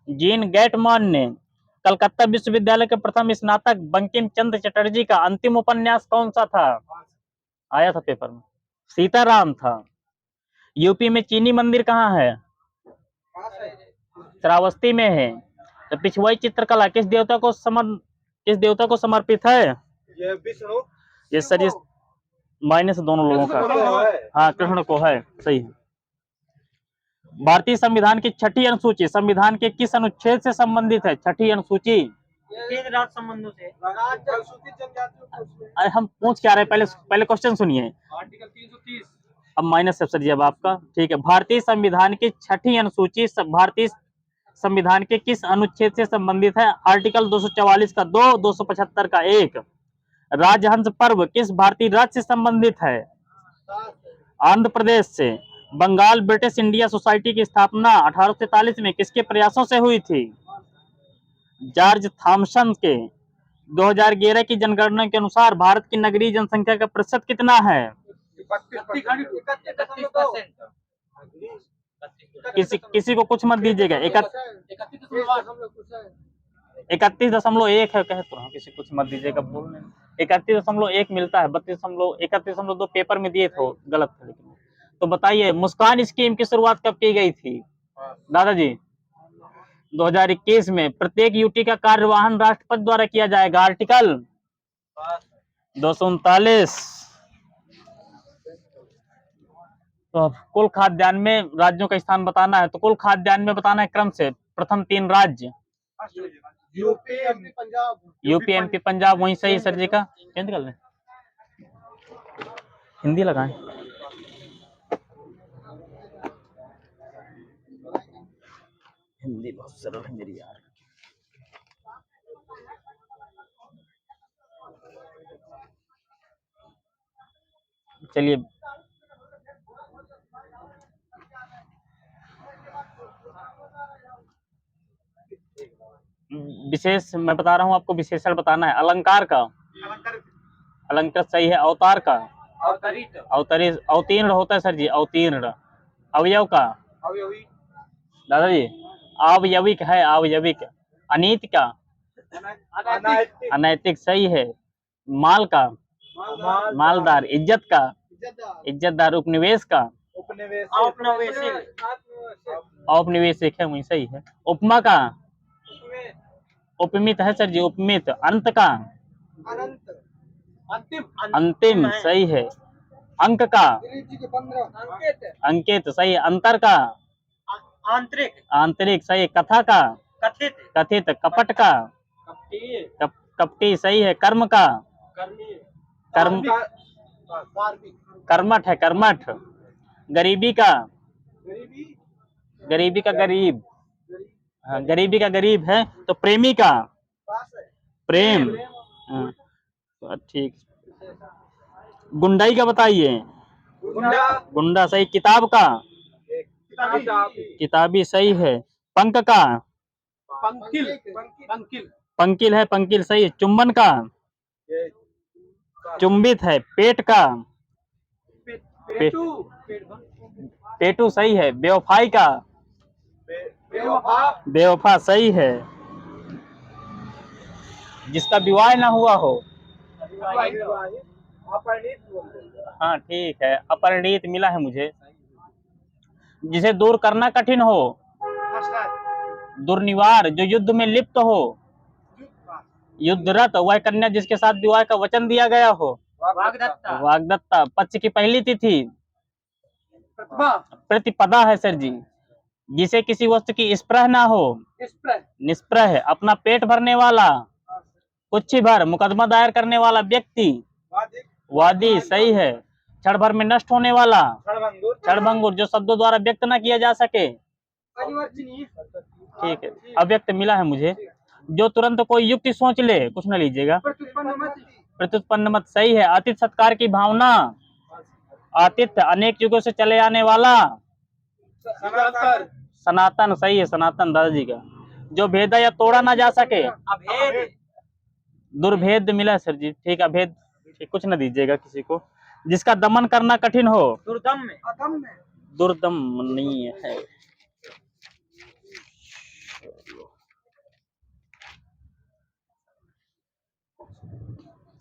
जीन गेटमान ने। कलकत्ता विश्वविद्यालय के प्रथम स्नातक बंकिम चंद्र चटर्जी का अंतिम उपन्यास कौन सा था? आया था पेपर में। सीताराम था। यूपी में चीनी मंदिर कहाँ है? श्रावस्ती में है। तो पिछवाई चित्रकला किस देवता को समर्पित है? ये विष्णु, ये सर माइनस दोनों लोगों का। हाँ कृष्ण को है। सही है। भारतीय संविधान की छठी अनुसूची संविधान के किस अनुच्छेद से संबंधित है? छठी अनुसूची राज्य संबंधों से, अनुसूचित जनजातियों अरे हम पूछ क्या रहे पहले क्वेश्चन सुनिए। आर्टिकल 330। अब माइनस है सर जी अब आपका। ठीक है। भारतीय संविधान की छठी अनुसूची भारतीय संविधान के किस अनुच्छेद से संबंधित है? आर्टिकल 244 का 2, 275 का 1। राजहंस पर्व किस भारतीय राज्य से संबंधित है? आंध्र प्रदेश से। बंगाल ब्रिटिश इंडिया सोसाइटी की स्थापना 1843 में किसके प्रयासों से हुई थी? जॉर्ज थॉमसन के। 2011 की जनगणना के अनुसार भारत की नगरीय जनसंख्या का प्रतिशत कितना है? 31%। किसी को कुछ मत दीजिएगा। 31.1 है कहे तो किसी कुछ मत दीजिएगा बोलने। 31.1 मिलता है। 31.2 पेपर में दिए थे गलत था लेकिन। तो बताइए मुस्कान स्कीम की शुरुआत कब की गई थी दादाजी? 2021 में प्रत्येक यूटी का कार्यवाहन राष्ट्रपति द्वारा किया जाएगा। आर्टिकल 239। तो अब कुल खाद्यान्न में राज्यों का स्थान बताना है, तो कुल खाद्यान्न में बताना है क्रम से। प्रथम 3 राज्य UP MP Punjab. UP MP Punjab, वहीं सही सर जी का चेंज कर लें, हिंदी लगाएं। हिंदी बहुत सरल है मेरी यार। चलिए विशेष मैं बता रहा हूँ आपको, विशेषण बताना है। अलंकार का, अलंकृत सही है। अवतार का, अवतरित, अवतीर्ण होता है सर जी, अवतीर्ण। अवयव का, अवयवी। दादाजी आवयविक है, आवयविक। अनीत का, अनैतिक। अनैतिक सही है। माल का, मालदार। इज्जत का, इज्जतदार। उपनिवेश का, औपनिवेशिक। औपनिवेशिक है, वही सही है। उपमा का, उपमित है सर जी, उपमित। अंत का, अनंत। अंतिम। अंतिम सही है। अंक का, अंकित। अंकित सही है। अंतर का, आंतरिक। आंतरिक सही है। कथा का, कथित। कथित। कपट का, कपटी। कपटी सही है। कर्म का, कर्मी। कर्म, कार्मिक। कर्मठ है, कर्मठ। गरीबी का, गरीबी। गरीबी का गरीब, हाँ, गरीबी का गरीब है। तो प्रेमी का, पास है। प्रेम, हाँ, तो ठीक। गुंडाई का बताइए। गुंडा। गुंडा सही। किताब का, किताबी। किताबी सही है। पंक का, पंकिल। पंकिल। पंकिल है, पंकिल सही है। चुंबन का, चुंबित है। पेट का, पेटू। पेटू सही है। बेवफाई का, बेवफा। बेवफा सही है। जिसका विवाह ना हुआ हो, हाँ ठीक है, अपरिणीत मिला है मुझे। जिसे दूर करना कठिन हो, दुर्निवार। जो युद्ध में लिप्त हो, युद्धरत। वह कन्या जिसके साथ विवाह का वचन दिया गया हो, वाग्दत्ता। वाग्दत्ता। पक्ष की पहली तिथि, प्रतिभा। प्रतिपदा है सर जी। जिसे किसी वस्तु की स्पृह ना हो, निष्प्रह। अपना पेट भरने वाला, कुछ भर। मुकदमा दायर करने वाला व्यक्ति, वादी सही है। क्षण भर में नष्ट होने वाला, क्षणभंगुर। जो शब्दों द्वारा व्यक्त न किया जा सके, ठीक है, अव्यक्त मिला है मुझे। जो तुरंत कोई युक्ति सोच ले, कुछ न लीजिएगा। प्रत्युत्पन्न मत सही है। आतिथ्य सत्कार की भावना, आतिथ्य। अनेक युगों से चले आने वाला, सनातन सही है, सनातन दादाजी का। जो भेदा या तोड़ा ना जा सके, अभेद। दुर्भेद मिला सर जी, ठीक। अभेद ठीक, कुछ न दीजिएगा किसी को। जिसका दमन करना कठिन हो, दुर्दम में। अदम में। दुर्दम नहीं है।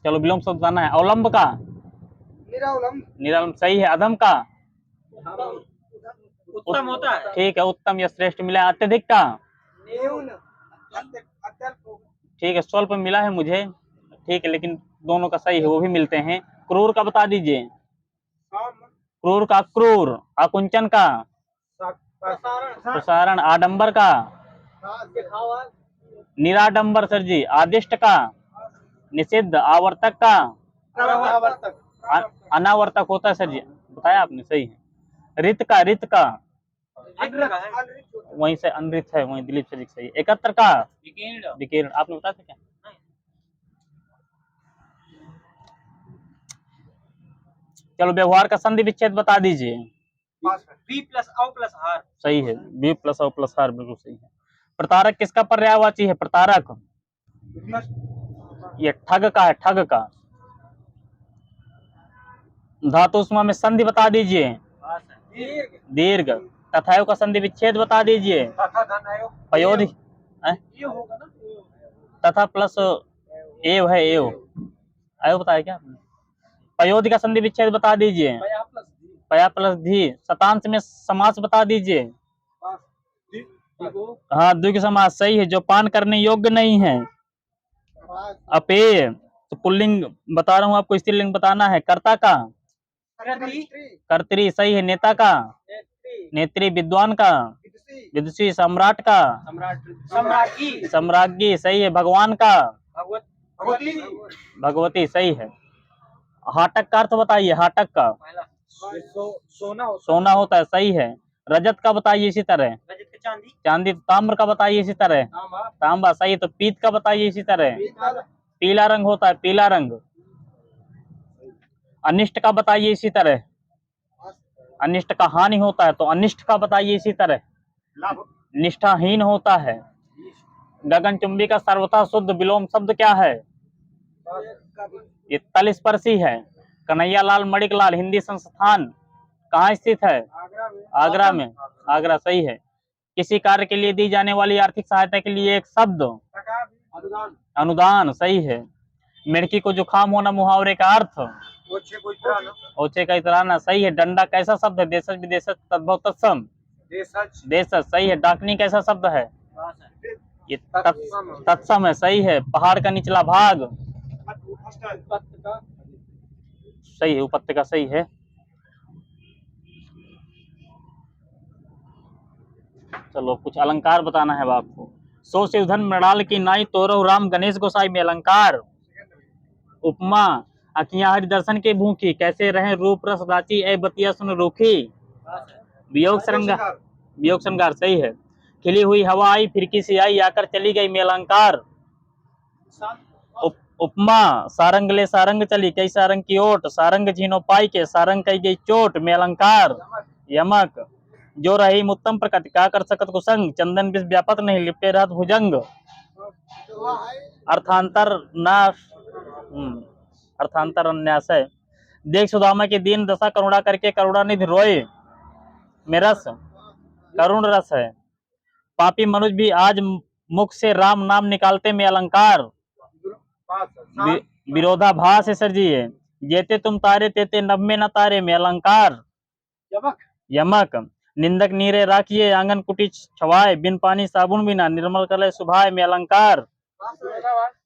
चलो विलोम शब्द बताना है। अवलंब का, निरावलंब। निरालंब सही है। अधम का, उत्तम होता है। ठीक है, उत्तम या श्रेष्ठ मिला है। अत्यधिक का, न्यून। अत्यल्प। ठीक है, स्वल्प मिला है मुझे, ठीक है, लेकिन दोनों का सही है, वो भी मिलते हैं। क्रूर का बता दीजिए। क्रूर का, क्रूर। आकुंचन का, प्रसारण। आडंबर का, निराडंबर सर जी। आदिष्ट का, निषिद्ध। आवर्तक का, अनावर्तक होता है सर जी, बताया आपने, सही है। रित का, रित का, वहीं से अनृत है, वहीं दिलीप सर जी सही है। एकत्र का, विकीर्ण। आपने बताया था क्या? चलो व्यवहार का संधि विच्छेद बता दीजिए। बी प्लस औ प्लस हार। सही है, बी प्लस और प्लस हार, बिल्कुल सही है। प्रतारक किसका पर्यायवाची है? प्रतारक, ये ठग का है, ठग का। धातुष्मा में संधि बता दीजिए। दीर्घ। तथायो का संधि विच्छेद बता दीजिए। पयोधि, तथा प्लस एव है, एव आयो बताया क्या आपने? पयोधि का संधि विच्छेद बता दीजिए। पया प्लस धी। शतांश में समास बता दीजिए। हाँ, द्विगु समास सही है। जो पान करने योग्य नहीं है। अपेय, तो पुल्लिंग बता रहा हूँ आपको, स्त्रीलिंग बताना है। कर्ता का कर्त्री कर्त्री सही है। नेता का नेत्री। विद्वान का विदुषी। सम्राट का सम्राज्ञी सम्राज्ञी सही है। भगवान का भगवती भगवती सही है। हाटक का अर्थ बताइए। हाटक का सोना सोना होता है सही है। रजत का बताइए इसी तरह। रजत का चांदी चांदी। ताम्र का बताइए इसी तरह। तांबा सही है। तो पीत का बताइए इसी तरह। पीला रंग होता है, पीला रंग। अनिष्ट का बताइए इसी तरह। अनिष्ट का हानि होता है, तो अनिष्ट का बताइए इसी तरह। निष्ठाहीन होता है। गगनचुंबी का सर्वथा शुद्ध विलोम शब्द क्या है? ये तलस्पर्शी है। कन्हैयालाल मणिकलाल हिंदी संस्थान कहाँ स्थित है? आगरा में। आगरा सही है। किसी कार्य के लिए दी जाने वाली आर्थिक सहायता के लिए एक शब्द? अनुदान सही है। मिड़की को जुकाम होना मुहावरे का अर्थ? ओछे का इतराना सही है। डंडा कैसा शब्द है? देशज विदेशज तद्भव तत्सम देशज सही है। डाकनी कैसा शब्द है? ये तत्सम है सही है। पहाड़ का निचला भाग? सही है। उपत्यका सही है। चलो कुछ अलंकार बताना है अब आपको। सो शिवधन मृणाल की नाई तोरव राम गणेश गोसाई में अलंकार। उपमा, अखियां हरि दर्शन के भूखी, कैसे रहे रूप रस दाची, ए बतिया सुन रूखी। वियोग श्रृंगार वियोग श्रृंगार सही है। खिली हुई हवा आई फिर किसी आई, आकर चली गई में अलंकार। उपमा, सारंग ले सारंग चली, कई सारंग की ओट, सारंग झीनो पाई के, सारंग कई गई चोट में अलंकार। यमक, जो रही उत्तम प्रकट, क्या कर सकत कुसंग, चंदन विष व्यापक नहीं, लिपटे रहत भुजंग। अर्थांतर नाश अर्थांतर अन्यास है। देख सुदामा की दीन दशा, करुणा करके करुणानिधि रोए में रस करुण रस है। पापी मनुष्य भी आज मुख से राम नाम निकालते में अलंकार। विरोधाभास है सर जी ये। जेते तुम तारे तेते नभ में न तारे में अलंकार। यमक, निंदक नीरे राखिए, आंगन कुटी छवाए, बिन पानी साबुन बिना, निर्मल कले सुभाए में अलंकार।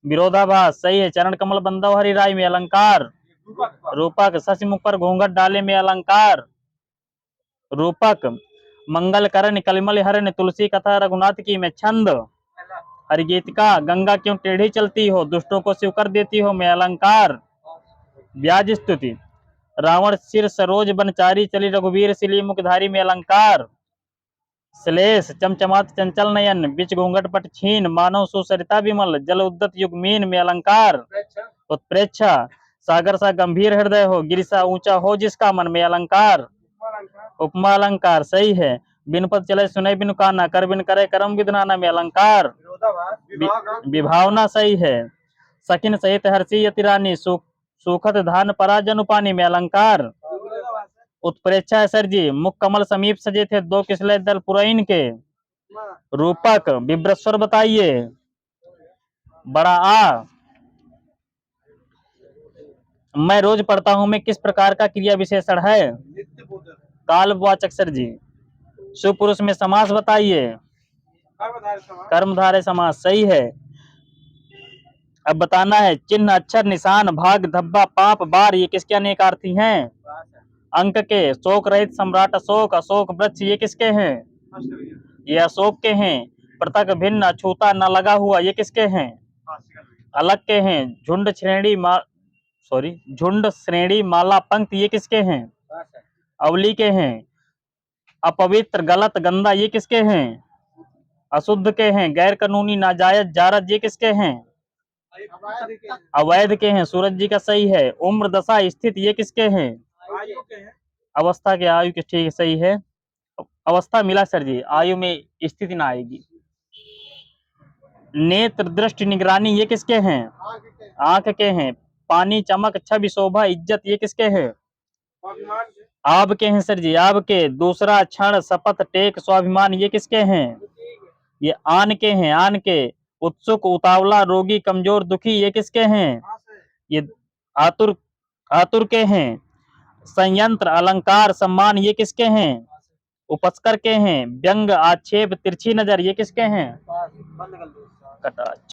विरोधाभास सही है। चरण कमल बंदव हरि राय में अलंकार। रूपक, शशि मुख पर घूंघट डाले में अलंकार। रूपक, मंगल करण कलिमल हरण, तुलसी कथा रघुनाथ की में छंद। हरिगीत का, गंगा क्यों टेढ़ी चलती हो, दुष्टों को शिव कर देती हो में अलंकार। ब्याज स्तुति, रावण सिर सरोज बनचारी, चली रघुवीर सिली मुखधारी में अलंकार। श्लेष, चमचमात चंचल नयन, बिच घूंघट पट छीन, मानव सुसरिता विमल, जल उद्दत युगमीन में अलंकार। उत्प्रेक्षा, सागर सा गंभीर हृदय हो, गिरि सा ऊंचा हो जिसका मन में अलंकार। उपमा अलंकार सही है। बिन पद चले सुने बिन काना, कर बिन करे करम विदनाना में अलंकार। विभावना सही है। सकिन सहित हर्षी यति रानी, सुखद धान पराजन पानी में अलंकार। उत्प्रेक्षा है सर जी। मुख कमल समीप सजे थे, दो किसले दल पुरैन के। रूपक, विब्रस्वर बताइए। बड़ा आ, मैं रोज पढ़ता हूं में किस प्रकार का क्रिया विशेषण है? कालवाचक सर जी। सुपुरुष में समास बताइए। कर्मधारय समास सही है। अब बताना है। चिन्ह, अक्षर, निशान, भाग, धब्बा, पाप, बार ये किसके अनेकार्थी हैं? अंक के। शोक रहित सम्राट अशोक, अशोक वृक्ष ये किसके हैं? ये अशोक के हैं। पृथक भिन्न अछूता न लगा हुआ ये किसके हैं? अलग के हैं। झुंड श्रेणी माला पंक्ति ये किसके हैं? अवली के हैं। अपवित्र गलत गंदा ये किसके हैं? अशुद्ध के हैं। गैर कानूनी नाजायज जारज ये किसके हैं? अवैध के हैं। सूरज जी का सही है। उम्र दशा स्थित ये किसके हैं? अवस्था के। आयु के ठीक सही है। अवस्था मिला सर जी, आयु में स्थिति ना आएगी। नेत्र दृष्टि निगरानी ये किसके हैं? आंख के हैं। पानी चमक छवि शोभा इज्जत ये किसके हैं? आब के हैं सर जी, आब के। दूसरा क्षण शपथ टेक स्वाभिमान ये किसके हैं? ये आन के हैं। आन के। उत्सुक उतावला रोगी कमजोर दुखी ये किसके हैं? ये आतुर आतुर के हैं। संयंत्र अलंकार सम्मान ये किसके हैं? उपस्कर के हैं। व्यंग, आक्षेप, तिरछी नजर ये किसके हैं? बंद कर दो। कटा।